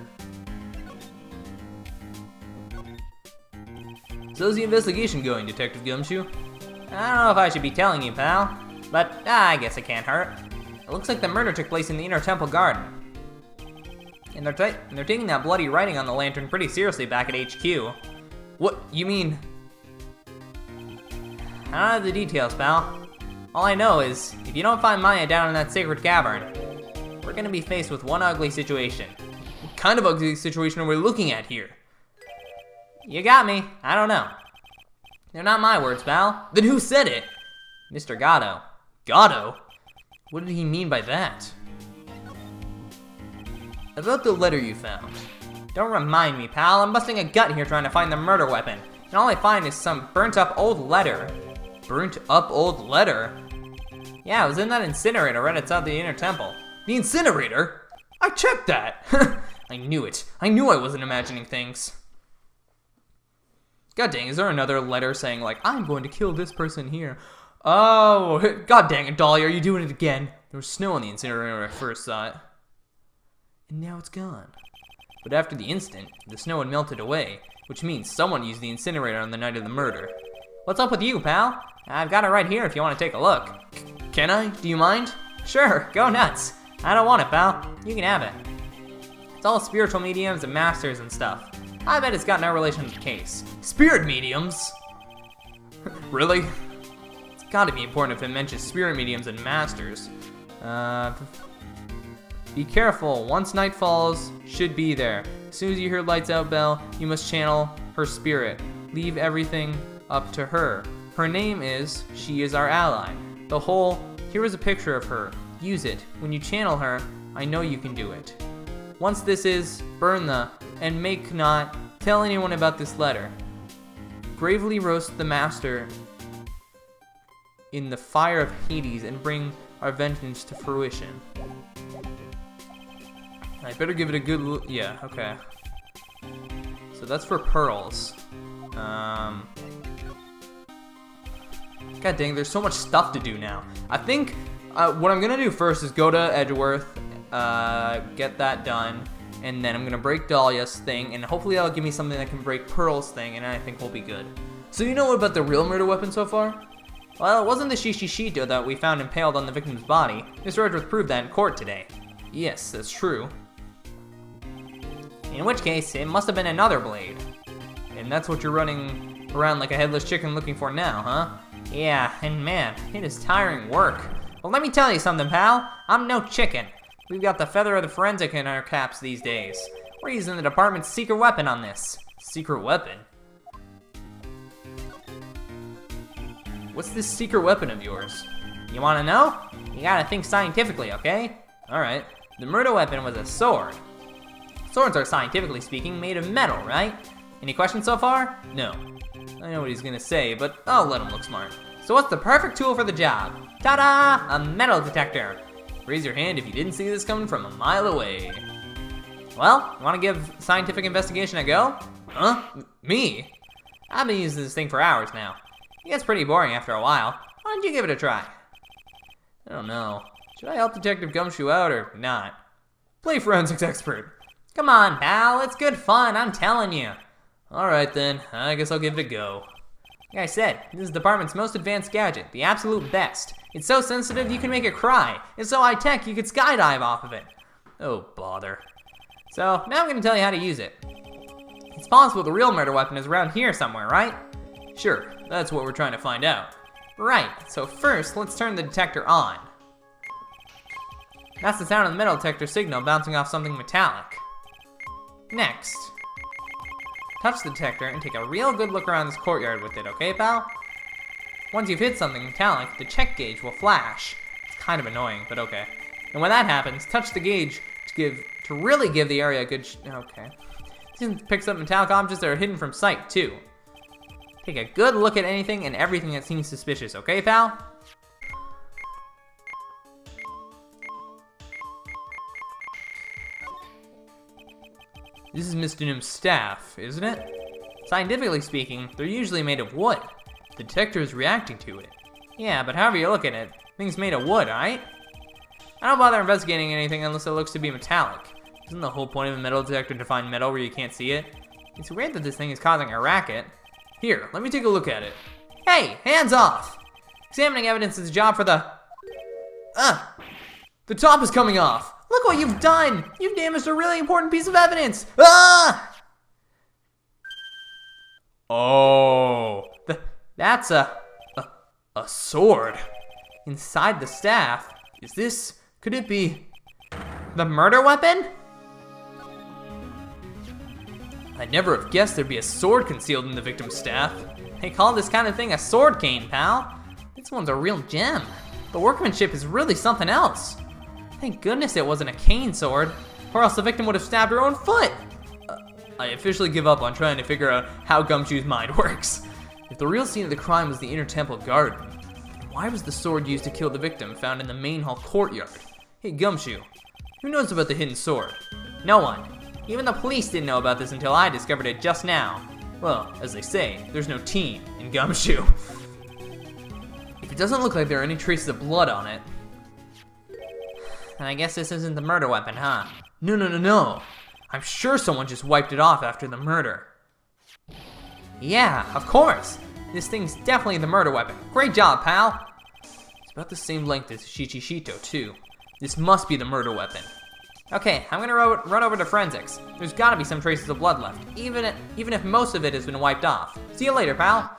So how's the investigation going, Detective Gumshoe? I don't know if I should be telling you, pal. But I guess it can't hurt. It looks like the murder took place in the inner temple garden. And they're taking that bloody writing on the lantern pretty seriously back at HQ. What, you mean? I don't have the details, pal. All I know is, if you don't find Maya down in that sacred cavern, we're gonna be faced with one ugly situation. kind of ugly situation are we looking at here? You got me. I don't know. They're not my words, pal. Then who said it? Mr. Gatto. Gatto? What did he mean by that? About the letter you found. Don't remind me, pal. I'm busting a gut here trying to find the murder weapon. And all I find is some burnt up old letter. Burnt up old letter? Yeah, it was in that incinerator right outside the inner temple. The incinerator? I checked that! I knew it. I knew I wasn't imagining things. God dang, is there another letter saying like, I'm going to kill this person here? Oh, god dang it, Dolly, are you doing it again? There was snow on the incinerator when I first saw it. And now it's gone. But after the incident, the snow had melted away, which means someone used the incinerator on the night of the murder. What's up with you, pal? I've got it right here if you want to take a look. Can I? Do you mind? Sure, go nuts. I don't want it, pal. You can have it. It's all spiritual mediums and masters and stuff. I bet it's got no relation to the case. Spirit mediums? Really? It's gotta be important if it mentions spirit mediums and masters. Be careful, once night falls, should be there. As soon as you hear lights out bell, you must channel her spirit. Leave everything up to her. Her name is, she is our ally. Here is a picture of her. Use it. When you channel her, I know you can do it. Once this is, burn and make not tell anyone about this letter. Gravely roast the master in the fire of Hades and bring our vengeance to fruition. I better give it a good look. Yeah, okay. So that's for pearls. God dang, there's so much stuff to do now. I think what I'm gonna do first is go to Edgeworth, get that done, and then I'm gonna break Dahlia's thing, and hopefully that'll give me something that can break Pearl's thing, and I think we'll be good. So you know about the real murder weapon so far? Well, it wasn't the Shishishito that we found impaled on the victim's body. Mr. Edgeworth proved that in court today. Yes, that's true. In which case, it must have been another blade. And that's what you're running around like a headless chicken looking for now, huh? Yeah, and man, it is tiring work. Well, let me tell you something, pal. I'm no chicken. We've got the feather of the forensic in our caps these days. We're using the department's secret weapon on this. Secret weapon? What's this secret weapon of yours? You wanna know? You gotta think scientifically, okay? Alright. The murder weapon was a sword. Swords are, scientifically speaking, made of metal, right? Any questions so far? No. I know what he's gonna say, but I'll let him look smart. So what's the perfect tool for the job? Ta-da! A metal detector. Raise your hand if you didn't see this coming from a mile away. Well, you wanna give scientific investigation a go? Huh? Me? I've been using this thing for hours now. It gets pretty boring after a while. Why don't you give it a try? I don't know. Should I help Detective Gumshoe out or not? Play forensics expert. Come on, pal. It's good fun, I'm telling you. Alright then, I guess I'll give it a go. Like I said, this is the department's most advanced gadget, the absolute best. It's so sensitive you can make it cry. It's so high-tech you could skydive off of it. Oh, bother. So, now I'm gonna tell you how to use it. It's possible the real murder weapon is around here somewhere, right? Sure, that's what we're trying to find out. Right, so first, let's turn the detector on. That's the sound of the metal detector signal bouncing off something metallic. Next, touch the detector and take a real good look around this courtyard with it, okay, pal? Once you've hit something metallic, the check gauge will flash. It's kind of annoying, but okay. And when that happens, touch the gauge to really give the area a good okay. This picks up metallic objects that are hidden from sight, too. Take a good look at anything and everything that seems suspicious, okay, pal? This is Mr. Nim's staff, isn't it? Scientifically speaking, they're usually made of wood. The detector is reacting to it. Yeah, but however you look at it, things made of wood, right? I don't bother investigating anything unless it looks to be metallic. Isn't the whole point of a metal detector to find metal where you can't see it? It's weird that this thing is causing a racket. Here, let me take a look at it. Hey, hands off! Examining evidence is a job for the... The top is coming off! Look what you've done! You've damaged a really important piece of evidence! Oh, that's a sword. Inside the staff. Could it be the murder weapon? I'd never have guessed there'd be a sword concealed in the victim's staff. They call this kind of thing a sword cane, pal. This one's a real gem. The workmanship is really something else. Thank goodness it wasn't a cane sword, or else the victim would have stabbed her own foot. I officially give up on trying to figure out how Gumshoe's mind works. If the real scene of the crime was the inner temple garden, why was the sword used to kill the victim found in the main hall courtyard? Hey Gumshoe, who knows about the hidden sword? No one. Even the police didn't know about this until I discovered it just now. Well, as they say, there's no team in Gumshoe. If it doesn't look like there are any traces of blood on it, then I guess this isn't the murder weapon, huh? No. I'm sure someone just wiped it off after the murder. Yeah, of course. This thing's definitely the murder weapon. Great job, pal. It's about the same length as Shichishito, too. This must be the murder weapon. Okay, I'm gonna run over to forensics. There's gotta be some traces of blood left, even if most of it has been wiped off. See you later, pal.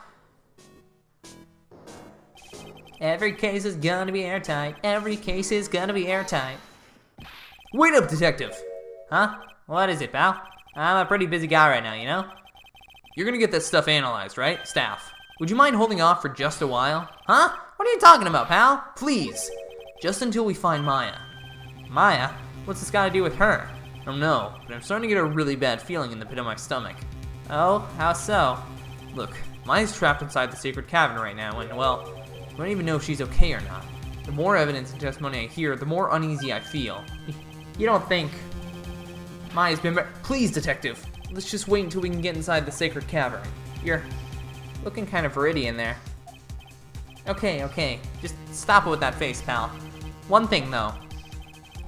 Every case is gonna be airtight. Every case is gonna be airtight. Wait up, detective. Huh? What is it, pal? I'm a pretty busy guy right now, you know? You're gonna get that stuff analyzed, right? Staff. Would you mind holding off for just a while? Huh? What are you talking about, pal? Please. Just until we find Maya. Maya? What's this got to do with her? I don't know, but I'm starting to get a really bad feeling in the pit of my stomach. Oh, how so? Look, Maya's trapped inside the sacred cavern right now, and well, I don't even know if she's okay or not. The more evidence and testimony I hear, the more uneasy I feel. You don't think Maya's been... Please, detective, let's just wait until we can get inside the sacred cavern. You're looking kind of viridian there. Okay, just stop it with that face, pal. One thing, though.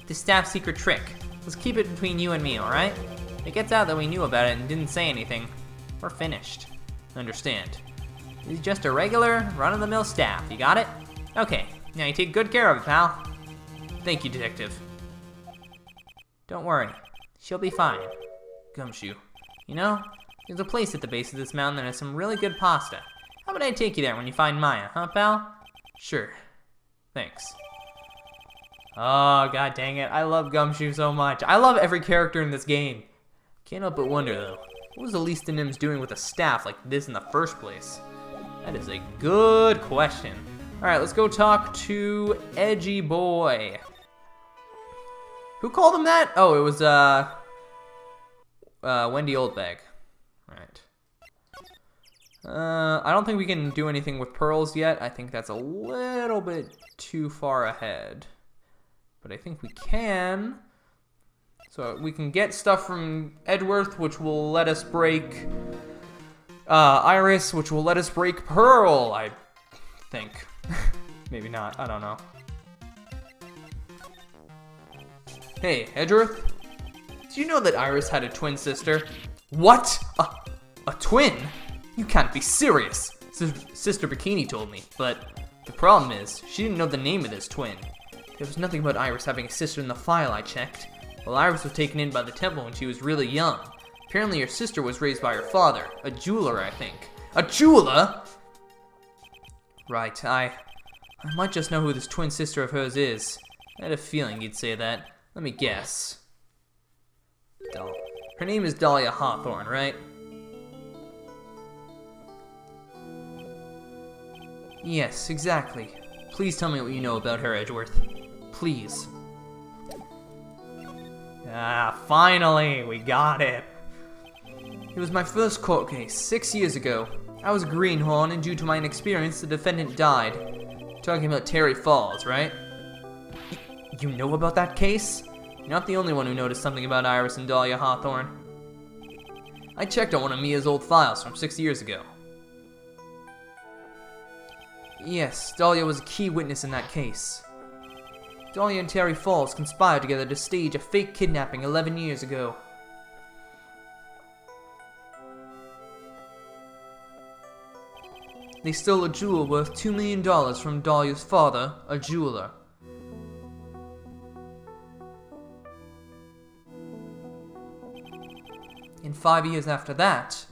The staff's secret trick. Let's keep it between you and me, alright? If it gets out that we knew about it and didn't say anything, we're finished. Understand. This is just a regular, run-of-the-mill staff, you got it? Okay, now you take good care of it, pal. Thank you, detective. Don't worry, she'll be fine. Gumshoe. You know, there's a place at the base of this mountain that has some really good pasta. How about I take you there when you find Maya, huh, pal? Sure. Thanks. Oh, god dang it. I love Gumshoe so much. I love every character in this game. Can't help but wonder, though. What was the Least in Nims doing with a staff like this in the first place? That is a good question. Alright, let's go talk to Edgy Boy. Who called him that? Oh, it was, Wendy Oldbag. Right. I don't think we can do anything with pearls yet. I think that's a little bit too far ahead. But I think we can. So we can get stuff from Edgeworth, which will let us break Iris, which will let us break Pearl, I think. Maybe not, I don't know. Hey, Edgeworth? Did you know that Iris had a twin sister? What? A twin? You can't be serious. Sister Bikini told me, but the problem is, she didn't know the name of this twin. There was nothing about Iris having a sister in the file I checked. Well, Iris was taken in by the temple when she was really young. Apparently her sister was raised by her father, a jeweler, I think. A jeweler? Right, I might just know who this twin sister of hers is. I had a feeling you'd say that. Let me guess. Her name is Dahlia Hawthorne, right? Yes, exactly. Please tell me what you know about her, Edgeworth. Please. Ah, finally, we got it. It was my first court case, 6 years ago. I was a greenhorn, and due to my inexperience, the defendant died. Talking about Terry Falls, right? You know about that case? You're not the only one who noticed something about Iris and Dahlia Hawthorne. I checked on one of Mia's old files from 6 years ago. Yes, Dahlia was a key witness in that case. Dahlia and Terry Falls conspired together to stage a fake kidnapping 11 years ago. They stole a jewel worth $2 million from Dahlia's father, a jeweler. And 5 years after that,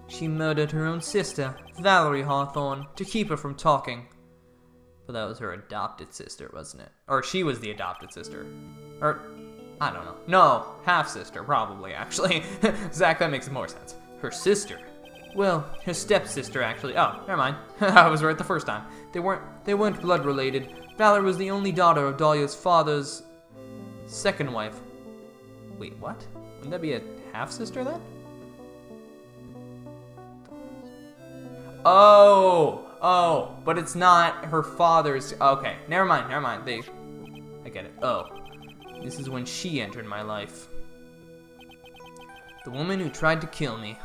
she murdered her own sister, Valerie Hawthorne, to keep her from talking. But that was her adopted sister, wasn't it? Or she was the adopted sister. Or I don't know. No, half-sister, probably, actually. Zach, that makes more sense. Her sister. Well, her stepsister, actually. Oh, never mind. I was right the first time. They weren't blood-related. Valor was the only daughter of Dahlia's father's second wife. Wait, what? Wouldn't that be a half-sister, then? Oh, but it's not her father's. Okay, never mind. I get it. Oh, this is when she entered my life. The woman who tried to kill me.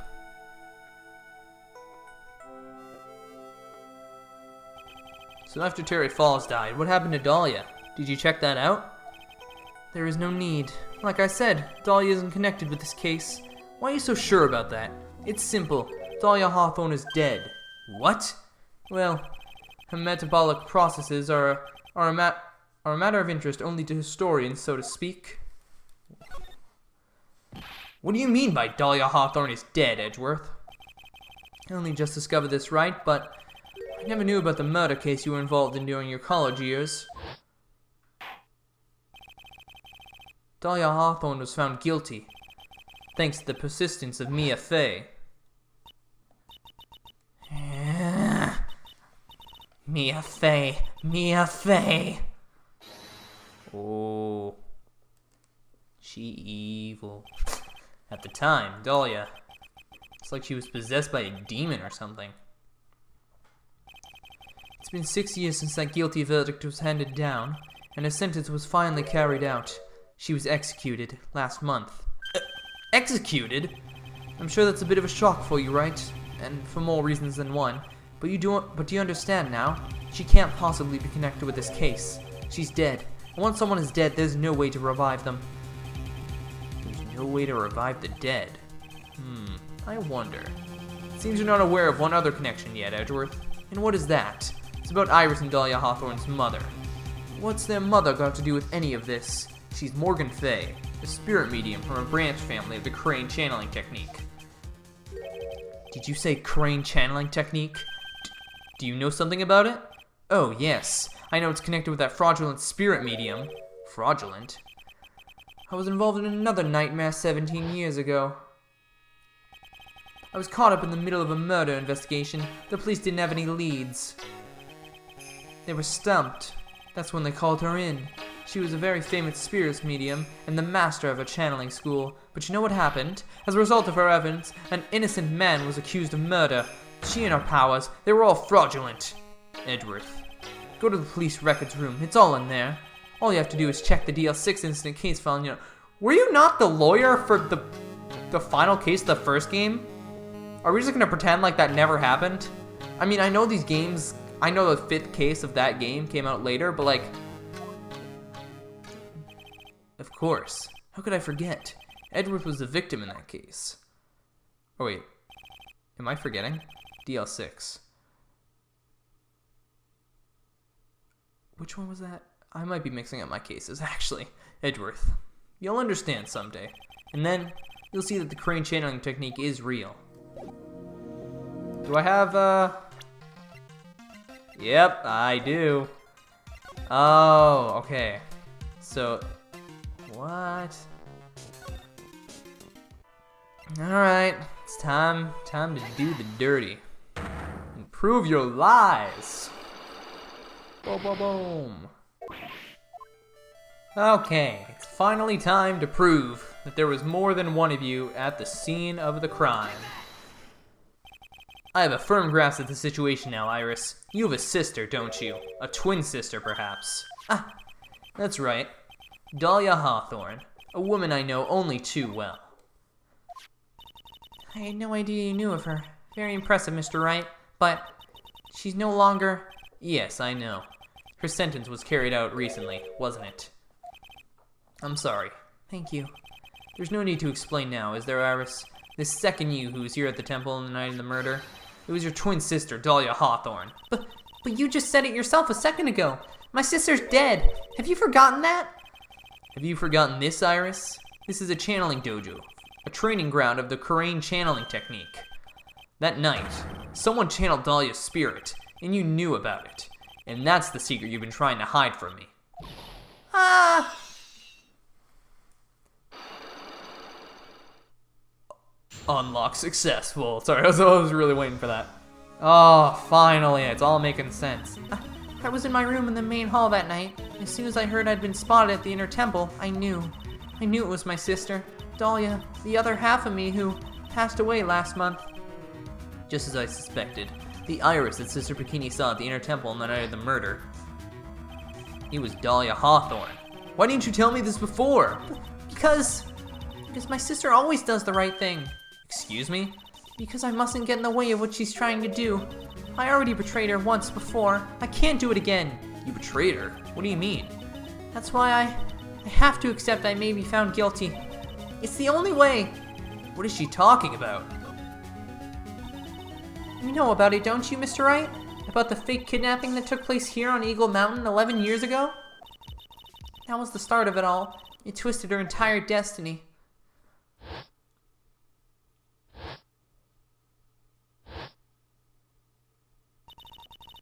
So after Terry Falls died, what happened to Dahlia? Did you check that out? There is no need. Like I said, Dahlia isn't connected with this case. Why are you so sure about that? It's simple. Dahlia Hawthorne is dead. What? Well, her metabolic processes are a matter of interest only to historians, so to speak. What do you mean by Dahlia Hawthorne is dead, Edgeworth? I only just discovered this, Wright, but I never knew about the murder case you were involved in during your college years. Dahlia Hawthorne was found guilty, thanks to the persistence of Mia Fey. Mia Fey. Oh, she evil. At the time, Dahlia, it's like she was possessed by a demon or something. It's been 6 years since that guilty verdict was handed down, and her sentence was finally carried out. She was executed last month. Executed? I'm sure that's a bit of a shock for you, right? And for more reasons than one. But do you understand now? She can't possibly be connected with this case. She's dead. And once someone is dead, there's no way to revive them. There's no way to revive the dead. I wonder. It seems you're not aware of one other connection yet, Edgeworth. And what is that? It's about Iris and Dahlia Hawthorne's mother. What's their mother got to do with any of this? She's Morgan Fey, a spirit medium from a branch family of the Crane channeling technique. Did you say Crane channeling technique? Do you know something about it? Oh, yes. I know it's connected with that fraudulent spirit medium. Fraudulent? I was involved in another nightmare 17 years ago. I was caught up in the middle of a murder investigation. The police didn't have any leads. They were stumped. That's when they called her in. She was a very famous spirits medium and the master of a channeling school. But you know what happened? As a result of her evidence, an innocent man was accused of murder. She and her powers, they were all fraudulent. Edgeworth, go to the police records room. It's all in there. All you have to do is check the DL6 incident case file and Were you not the lawyer for the final case of the first game? Are we just gonna pretend like that never happened? I mean, I know these games, I know the 5th case of that game came out later, but like, of course. How could I forget? Edgeworth was the victim in that case. Oh wait, am I forgetting? DL6. Which one was that? I might be mixing up my cases, actually. Edgeworth. You'll understand someday. And then, you'll see that the Crane channeling technique is real. Do I have, Yep, I do. Oh, okay. So, what? Alright, it's time to do the dirty. And prove your lies. Boom, boom, boom. Okay, it's finally time to prove that there was more than one of you at the scene of the crime. I have a firm grasp of the situation now, Iris. You have a sister, don't you? A twin sister, perhaps. Ah, that's right. Dahlia Hawthorne, a woman I know only too well. I had no idea you knew of her. Very impressive, Mr. Wright. But she's no longer... Yes, I know. Her sentence was carried out recently, wasn't it? I'm sorry. Thank you. There's no need to explain now, is there, Iris? This second you who was here at the temple on the night of the murder, it was your twin sister, Dahlia Hawthorne. But you just said it yourself a second ago. My sister's dead. Have you forgotten that? Have you forgotten this, Iris? This is a channeling dojo, a training ground of the Crane channeling technique. That night, someone channeled Dahlia's spirit, and you knew about it. And that's the secret you've been trying to hide from me. Ah! Unlock successful. Sorry, I was really waiting for that. Oh, finally, it's all making sense. I was in my room in the main hall that night. As soon as I heard I'd been spotted at the inner temple, I knew. I knew it was my sister, Dahlia, the other half of me who passed away last month. Just as I suspected, the iris that Sister Bikini saw at the inner temple on the night of the murder. It was Dahlia Hawthorne. Why didn't you tell me this before? Because my sister always does the right thing. Excuse me? Because I mustn't get in the way of what she's trying to do. I already betrayed her once before. I can't do it again. You betrayed her? What do you mean? That's why I have to accept I may be found guilty. It's the only way. What is she talking about? You know about it, don't you, Mr. Wright? About the fake kidnapping that took place here on Eagle Mountain 11 years ago? That was the start of it all. It twisted her entire destiny.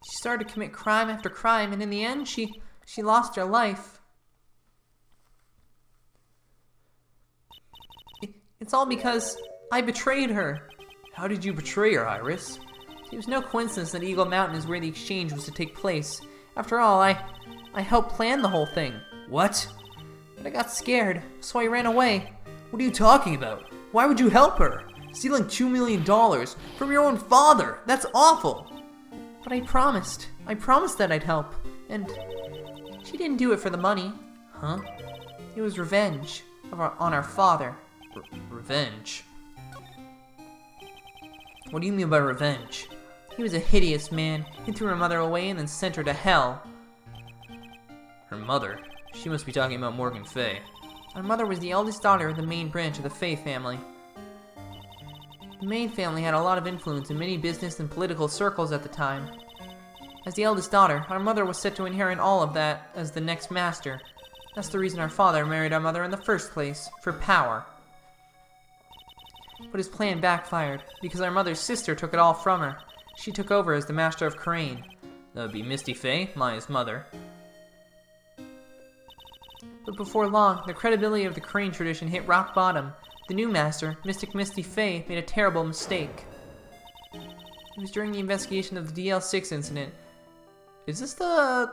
She started to commit crime after crime, and in the end, she lost her life. It's all because I betrayed her. How did you betray her, Iris? It was no coincidence that Eagle Mountain is where the exchange was to take place. After all, I helped plan the whole thing. What? But I got scared, so I ran away. What are you talking about? Why would you help her? Stealing $2 million from your own father? That's awful! But I promised that I'd help, and she didn't do it for the money. Huh? It was revenge on our father. Revenge? What do you mean by revenge? He was a hideous man. He threw her mother away and then sent her to hell. Her mother? She must be talking about Morgan Fay. Our mother was the eldest daughter of the main branch of the Fay family. The Main family had a lot of influence in many business and political circles at the time. As the eldest daughter, our mother was set to inherit all of that as the next master. That's the reason our father married our mother in the first place, for power. But his plan backfired, because our mother's sister took it all from her. She took over as the master of Crane. That would be Misty Fay, Maya's mother. But before long, the credibility of the Crane tradition hit rock bottom. The new master, Mystic Misty Fay, made a terrible mistake. It was during the investigation of the DL6 incident. Is this the...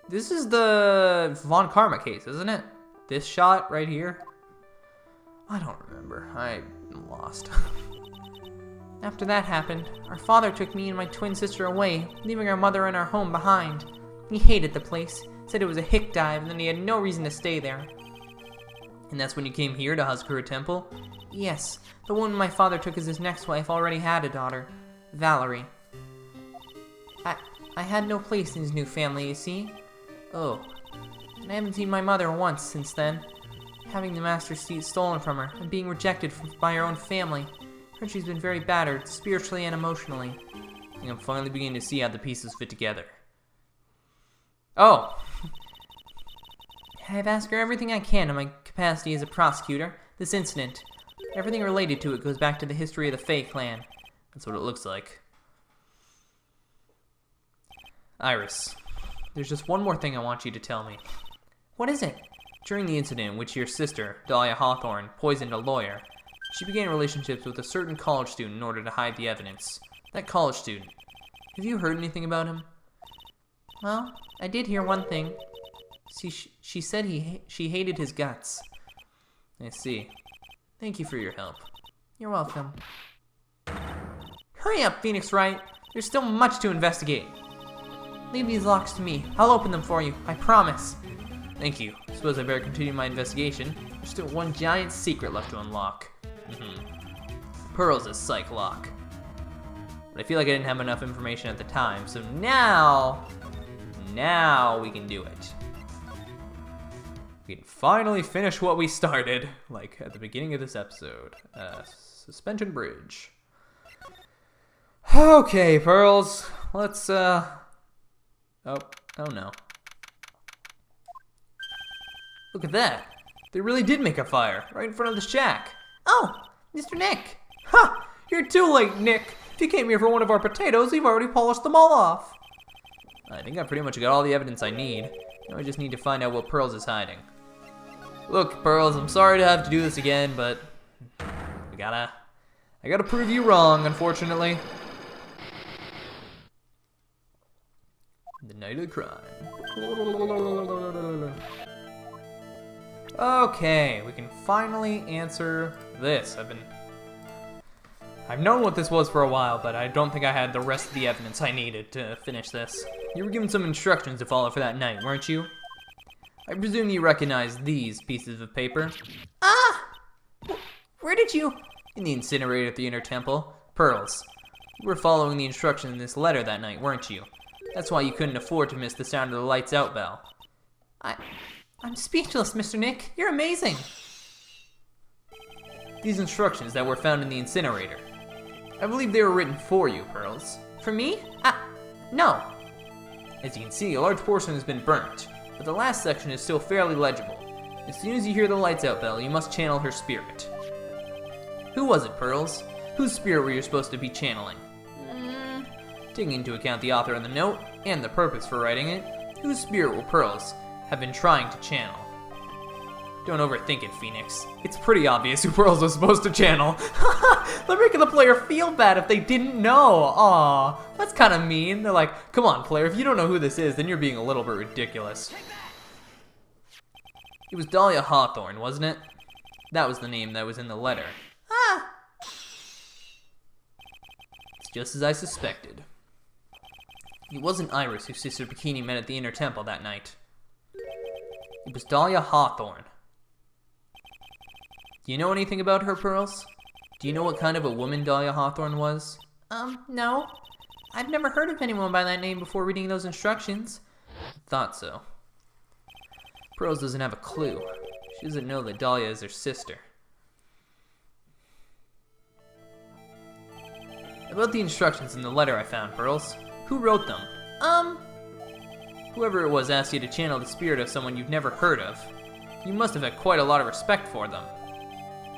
This is the Von Karma case, isn't it? This shot right here? I don't remember. I'm lost. After that happened, our father took me and my twin sister away, leaving our mother and our home behind. He hated the place, said it was a hick dive, and that he had no reason to stay there. And that's when you came here to Hazakura Temple? Yes, the woman my father took as his next wife already had a daughter, Valerie. I had no place in his new family, you see. Oh. And I haven't seen my mother once since then. Having the master's seat stolen from her and being rejected by her own family. Heard she's been very battered, spiritually and emotionally. I think I'm finally beginning to see how the pieces fit together. Oh! I've asked her everything I can in my capacity as a prosecutor. This incident, everything related to it goes back to the history of the Fay clan. That's what it looks like. Iris, there's just one more thing I want you to tell me. What is it? During the incident in which your sister, Dahlia Hawthorne, poisoned a lawyer, she began relationships with a certain college student in order to hide the evidence. That college student. Have you heard anything about him? Well, I did hear one thing. She said she hated his guts. I see. Thank you for your help. You're welcome. Hurry up, Phoenix Wright. There's still much to investigate. Leave these locks to me. I'll open them for you. I promise. Thank you. Suppose I better continue my investigation. There's still one giant secret left to unlock. Pearl's a psych lock. But I feel like I didn't have enough information at the time, so now we can do it. We can finally finish what we started, like at the beginning of this episode. Suspension bridge. Okay, Pearls. Let's, Oh no. Look at that. They really did make a fire right in front of the shack. Oh, Mr. Nick. Ha! You're too late, Nick. If you came here for one of our potatoes, you've already polished them all off. I think I pretty much got all the evidence I need. Now I just need to find out what Pearls is hiding. Look, Pearls, I'm sorry to have to do this again, but I gotta prove you wrong, unfortunately. The night of crime. Okay, we can finally answer this. I've known what this was for a while, but I don't think I had the rest of the evidence I needed to finish this. You were given some instructions to follow for that night, weren't you? I presume you recognize these pieces of paper. Ah! Where did you... In the incinerator at the Inner Temple. Pearls. You were following the instructions in this letter that night, weren't you? That's why you couldn't afford to miss the sound of the lights out bell. I'm speechless, Mr. Nick. You're amazing. These instructions that were found in the incinerator. I believe they were written for you, Pearls. For me? No. As you can see, a large portion has been burnt, but the last section is still fairly legible. As soon as you hear the lights out bell, you must channel her spirit. Who was it, Pearls? Whose spirit were you supposed to be channeling? Taking into account the author of the note, and the purpose for writing it, whose spirit will Pearls have been trying to channel? Don't overthink it, Phoenix. It's pretty obvious who Pearls was supposed to channel. They're making the player feel bad if they didn't know. Aw, that's kind of mean. They're like, come on, player, if you don't know who this is, then you're being a little bit ridiculous. It was Dahlia Hawthorne, wasn't it? That was the name that was in the letter. It's just as I suspected. It wasn't Iris who Sister Bikini met at the Inner Temple that night. It was Dahlia Hawthorne. Do you know anything about her, Pearls? Do you know what kind of a woman Dahlia Hawthorne was? No. I've never heard of anyone by that name before reading those instructions. Thought so. Pearls doesn't have a clue. She doesn't know that Dahlia is her sister. About the instructions in the letter I found, Pearls. Who wrote them? Whoever it was asked you to channel the spirit of someone you've never heard of. You must have had quite a lot of respect for them.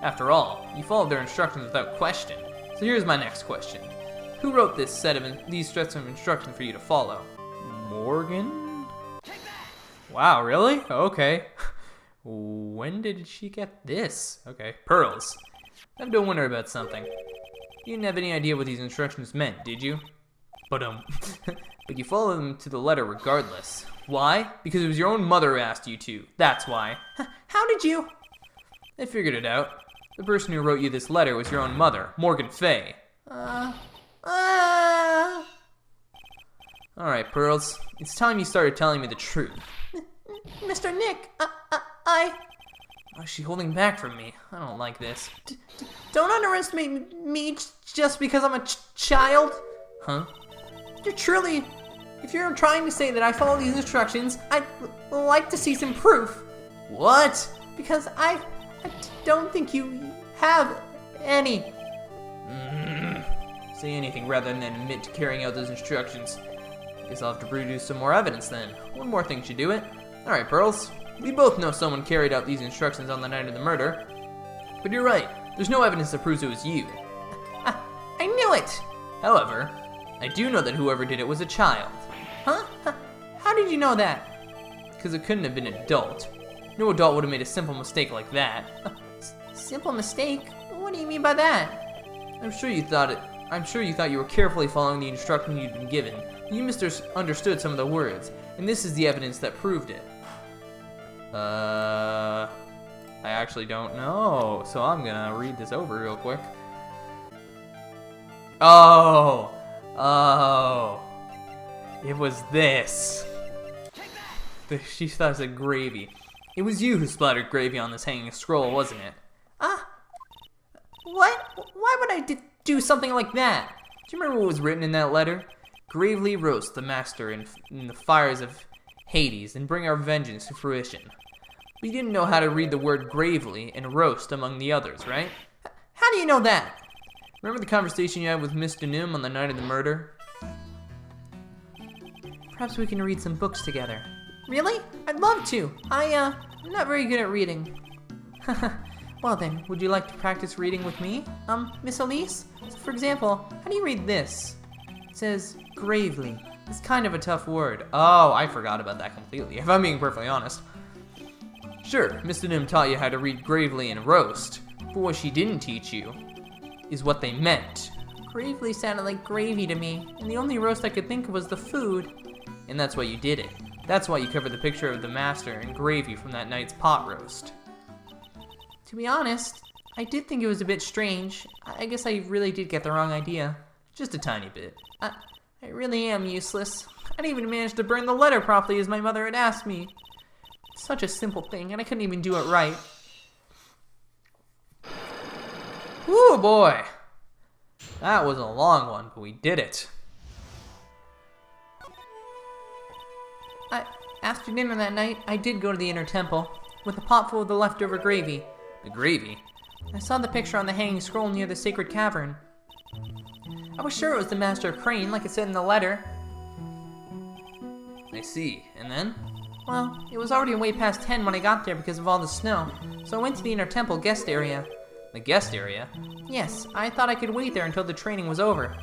After all, you followed their instructions without question. So here's my next question. Who wrote this set of these sets of instructions for you to follow? Morgan? Wow, really? Okay. When did she get this? Okay, Pearls. I'm to wonder about something. You didn't have any idea what these instructions meant, did you? But you followed them to the letter regardless. Why? Because it was your own mother who asked you to. That's why. How did you? I figured it out. The person who wrote you this letter was your own mother, Morgan Fay. Alright, Pearls. It's time you started telling me the truth. Mr. Nick, Why is she holding back from me? I don't like this. Don't underestimate me just because I'm a child. Huh? If you're trying to say that I follow these instructions, I'd like to see some proof. What? Because I don't think you have any. Say anything rather than admit to carrying out those instructions. Guess I'll have to produce some more evidence then. One more thing should do it. Alright, Pearls. We both know someone carried out these instructions on the night of the murder. But you're right. There's no evidence that proves it was you. I knew it! However, I do know that whoever did it was a child. Huh? How did you know that? Because it couldn't have been an adult. No adult would have made a simple mistake like that. Simple mistake? What do you mean by that? I'm sure you thought you were carefully following the instruction you'd been given. You misunderstood some of the words, and this is the evidence that proved it. I actually don't know, so I'm gonna read this over real quick. Oh, it was this. She thought it said gravy. It was you who splattered gravy on this hanging scroll, wasn't it? What? Why would I do something like that? Do you remember what was written in that letter? Gravely roast the master in the fires of Hades and bring our vengeance to fruition. But you didn't know how to read the word gravely and roast among the others, right? How do you know that? Remember the conversation you had with Miss Denum on the night of the murder? Perhaps we can read some books together. Really? I'd love to. I'm not very good at reading. Well then, would you like to practice reading with me? Miss Elise? So for example, how do you read this? It says, gravely. It's kind of a tough word. Oh, I forgot about that completely, if I'm being perfectly honest. Sure, Miss Denum taught you how to read gravely and roast, But what she didn't teach you is what they meant. Gravely sounded like gravy to me, and the only roast I could think of was the food. And that's why you did it. That's why you covered the picture of the master in gravy from that night's pot roast. To be honest, I did think it was a bit strange. I guess I really did get the wrong idea. Just a tiny bit. I really am useless. I didn't even manage to burn the letter properly as my mother had asked me. It's such a simple thing, and I couldn't even do it right. Woo boy! That was a long one, but we did it. After dinner that night, I did go to the inner temple with a pot full of the leftover gravy. The gravy? I saw the picture on the hanging scroll near the sacred cavern. I was sure it was the Master of Crane, like it said in the letter. I see. And then? Well, it was already way past 10 when I got there because of all the snow, so I went to the inner temple guest area. The guest area? Yes, I thought I could wait there until the training was over.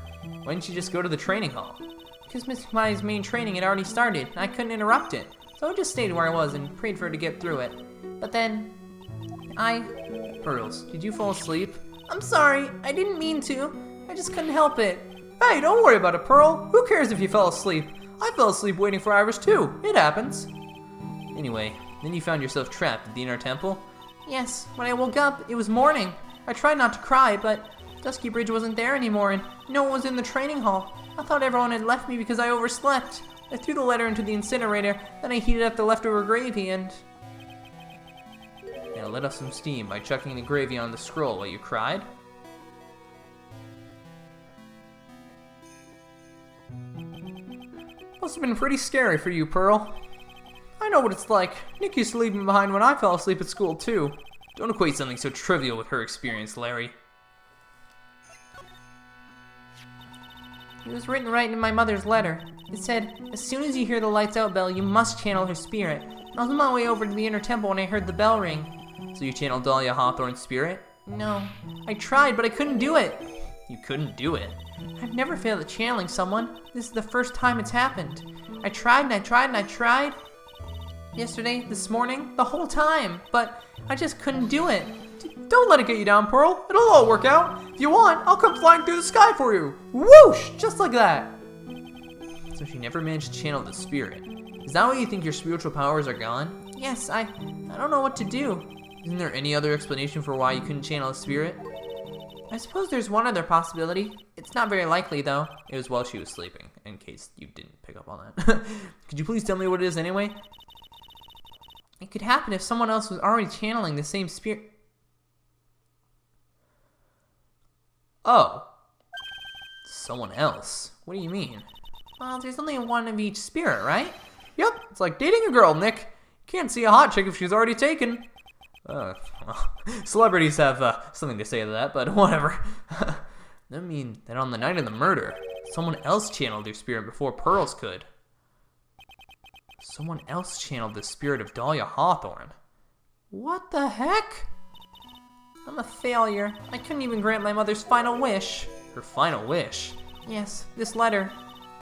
Why didn't you just go to the training hall? Because Miss Mai's main training had already started, and I couldn't interrupt it, so I just stayed where I was and prayed for her to get through it. But then, Pearls, did you fall asleep? I'm sorry, I didn't mean to. I just couldn't help it. Hey, don't worry about it, Pearl. Who cares if you fell asleep? I fell asleep waiting for Iris too. It happens. Anyway, then you found yourself trapped at the inner temple? Yes, when I woke up, it was morning. I tried not to cry, but Dusky Bridge wasn't there anymore, and no one was in the training hall. I thought everyone had left me because I overslept. I threw the letter into the incinerator, then I heated up the leftover gravy and... Now let off some steam by chucking the gravy on the scroll while you cried? Must have been pretty scary for you, Pearl. I know what it's like. Nick used to leave me behind when I fell asleep at school, too. Don't equate something so trivial with her experience, Larry. It was written right in my mother's letter. It said, as soon as you hear the lights out bell, you must channel her spirit. I was on my way over to the inner temple when I heard the bell ring. So you channeled Dahlia Hawthorne's spirit? No. I tried, but I couldn't do it. You couldn't do it? I've never failed at channeling someone. This is the first time it's happened. I tried and I tried and I tried. Yesterday, this morning, the whole time, but I just couldn't do it. Don't let it get you down, Pearl. It'll all work out. If you want, I'll come flying through the sky for you. Whoosh! Just like that. So she never managed to channel the spirit. Is that why you think your spiritual powers are gone? Yes, I don't know what to do. Isn't there any other explanation for why you couldn't channel a spirit? I suppose there's one other possibility. It's not very likely, though. It was while she was sleeping, in case you didn't pick up on that. Could you please tell me what it is anyway? It could happen if someone else was already channeling the same spirit. Oh. Someone else? What do you mean? Well, there's only one of each spirit, right? Yep, it's like dating a girl, Nick. Can't see a hot chick if she's already taken. Well, celebrities have something to say to that, but whatever. I mean that on the night of the murder, someone else channeled your spirit before Pearls could. Someone else channeled the spirit of Dahlia Hawthorne. What the heck? I'm a failure. I couldn't even grant my mother's final wish. Her final wish? Yes, this letter.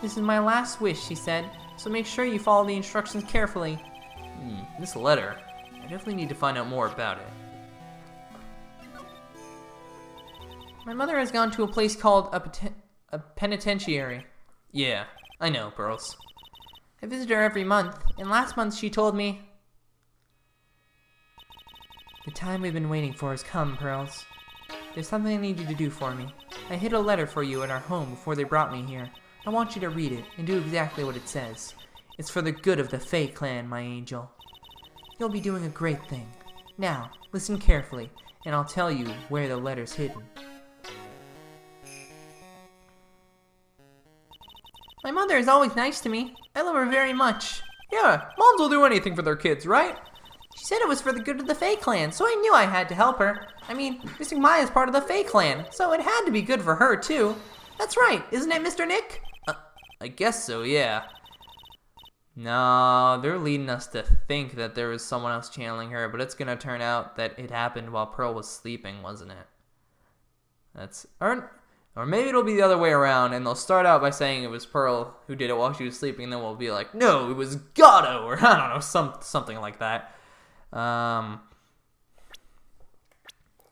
This is my last wish, she said, so make sure you follow the instructions carefully. This letter. I definitely need to find out more about it. My mother has gone to a place called a penitentiary. Yeah, I know, Pearls. I visit her every month, and last month she told me, the time we've been waiting for has come, Pearls. There's something I need you to do for me. I hid a letter for you at our home before they brought me here. I want you to read it and do exactly what it says. It's for the good of the Fae clan, my angel. You'll be doing a great thing. Now, listen carefully, and I'll tell you where the letter's hidden. My mother is always nice to me. I love her very much. Yeah, moms will do anything for their kids, right? She said it was for the good of the Fae clan, so I knew I had to help her. I mean, Mr. Maya is part of the Fae clan, so it had to be good for her, too. That's right, isn't it, Mr. Nick? I guess so, yeah. No, they're leading us to think that there was someone else channeling her, but it's gonna turn out that it happened while Pearl was sleeping, wasn't it? Or maybe it'll be the other way around, and they'll start out by saying it was Pearl who did it while she was sleeping, and then we'll be like, no, it was Gato, or I don't know, something like that.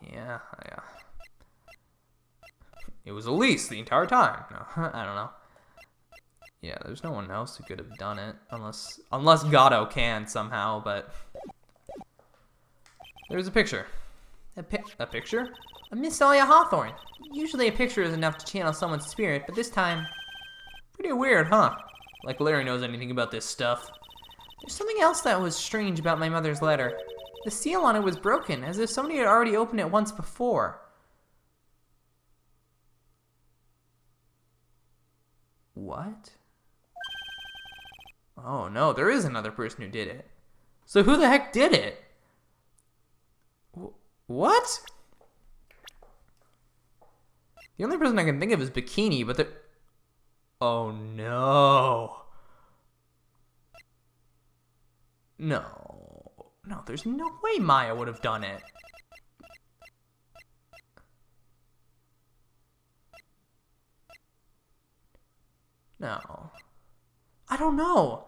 Yeah. It was Elise the entire time. No, I don't know. Yeah, there's no one else who could have done it. Unless Gatto can somehow, but... There's a picture. A picture? A Miss Alia Hawthorne. Usually a picture is enough to channel someone's spirit, but this time... Pretty weird, huh? Like Larry knows anything about this stuff. There's something else that was strange about my mother's letter. The seal on it was broken, as if somebody had already opened it once before. What? Oh no, there is another person who did it. So who the heck did it? What? The only person I can think of is Bikini, but oh no. No, there's no way Maya would have done it. No. I don't know.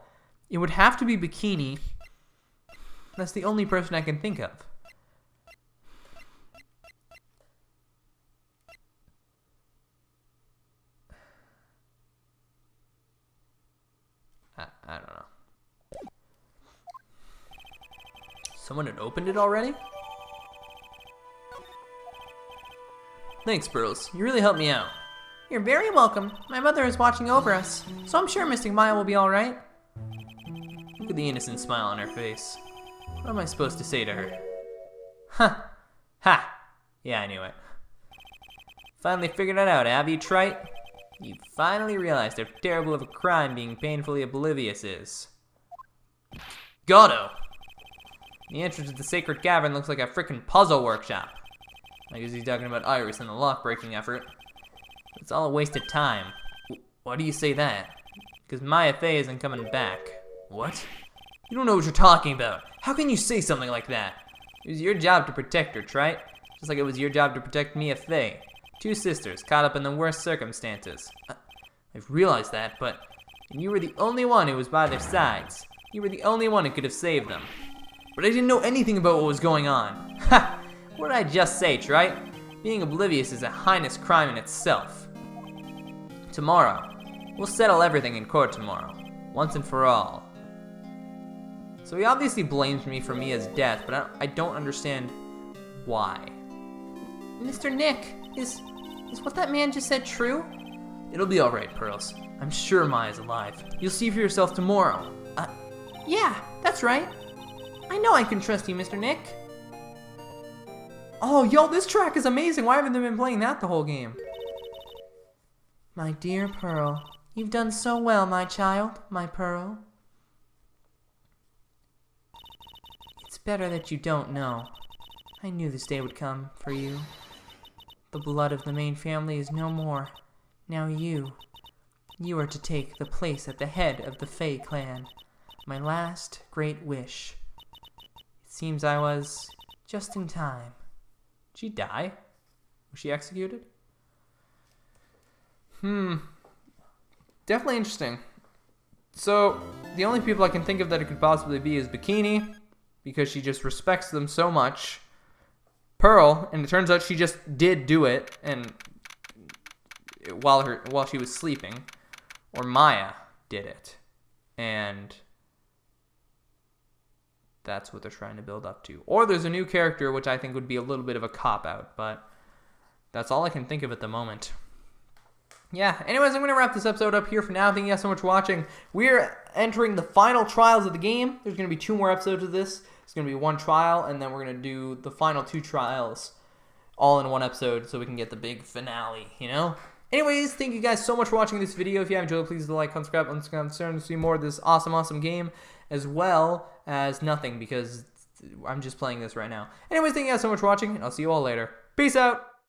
It would have to be Bikini. That's the only person I can think of. I don't know. Someone had opened it already? Thanks, Pearls. You really helped me out. You're very welcome. My mother is watching over us, so I'm sure Mystic Maya will be alright. Look at the innocent smile on her face. What am I supposed to say to her? Huh. Ha! Yeah, I knew it. Finally figured it out, have you, Trite? You finally realized how terrible of a crime being painfully oblivious is. Gatto! The entrance to the sacred cavern looks like a frickin' puzzle workshop. I guess he's talking about Iris and the lock-breaking effort. It's all a waste of time. Why do you say that? Because Maya Fey isn't coming back. What? You don't know what you're talking about. How can you say something like that? It was your job to protect her, Trite. Just like it was your job to protect Mia Fey. Two sisters caught up in the worst circumstances. I've realized that, but you were the only one who was by their sides. You were the only one who could have saved them. But I didn't know anything about what was going on. Ha! What did I just say, Trite? Being oblivious is a heinous crime in itself. Tomorrow. We'll settle everything in court tomorrow. Once and for all. So he obviously blames me for Mia's death, but I don't understand why. Mr. Nick, is what that man just said true? It'll be alright, Pearls. I'm sure Maya's alive. You'll see for yourself tomorrow. Yeah, that's right. I know I can trust you, Mr. Nick. Oh, yo, this track is amazing. Why haven't they been playing that the whole game? My dear Pearl, you've done so well, my child, my Pearl. It's better that you don't know. I knew this day would come for you. The blood of the main family is no more. Now you are to take the place at the head of the Fey clan. My last great wish. It seems I was just in time. Did she die? Was she executed? Definitely interesting. So, the only people I can think of that it could possibly be is Bikini, because she just respects them so much. Pearl, and it turns out she just did do it, and while she was sleeping. Or Maya did it. And that's what they're trying to build up to. Or there's a new character, which I think would be a little bit of a cop-out, but that's all I can think of at the moment. Yeah, anyways, I'm going to wrap this episode up here for now. Thank you guys so much for watching. We're entering the final trials of the game. There's going to be 2 more episodes of this. It's going to be 1 trial, and then we're going to do the final 2 trials all in 1 episode so we can get the big finale, you know? Anyways, thank you guys so much for watching this video. If you have enjoyed it, please like, subscribe, and concerned to see more of this awesome game, as well as nothing, because I'm just playing this right now. Anyways, thank you guys so much for watching, and I'll see you all later. Peace out!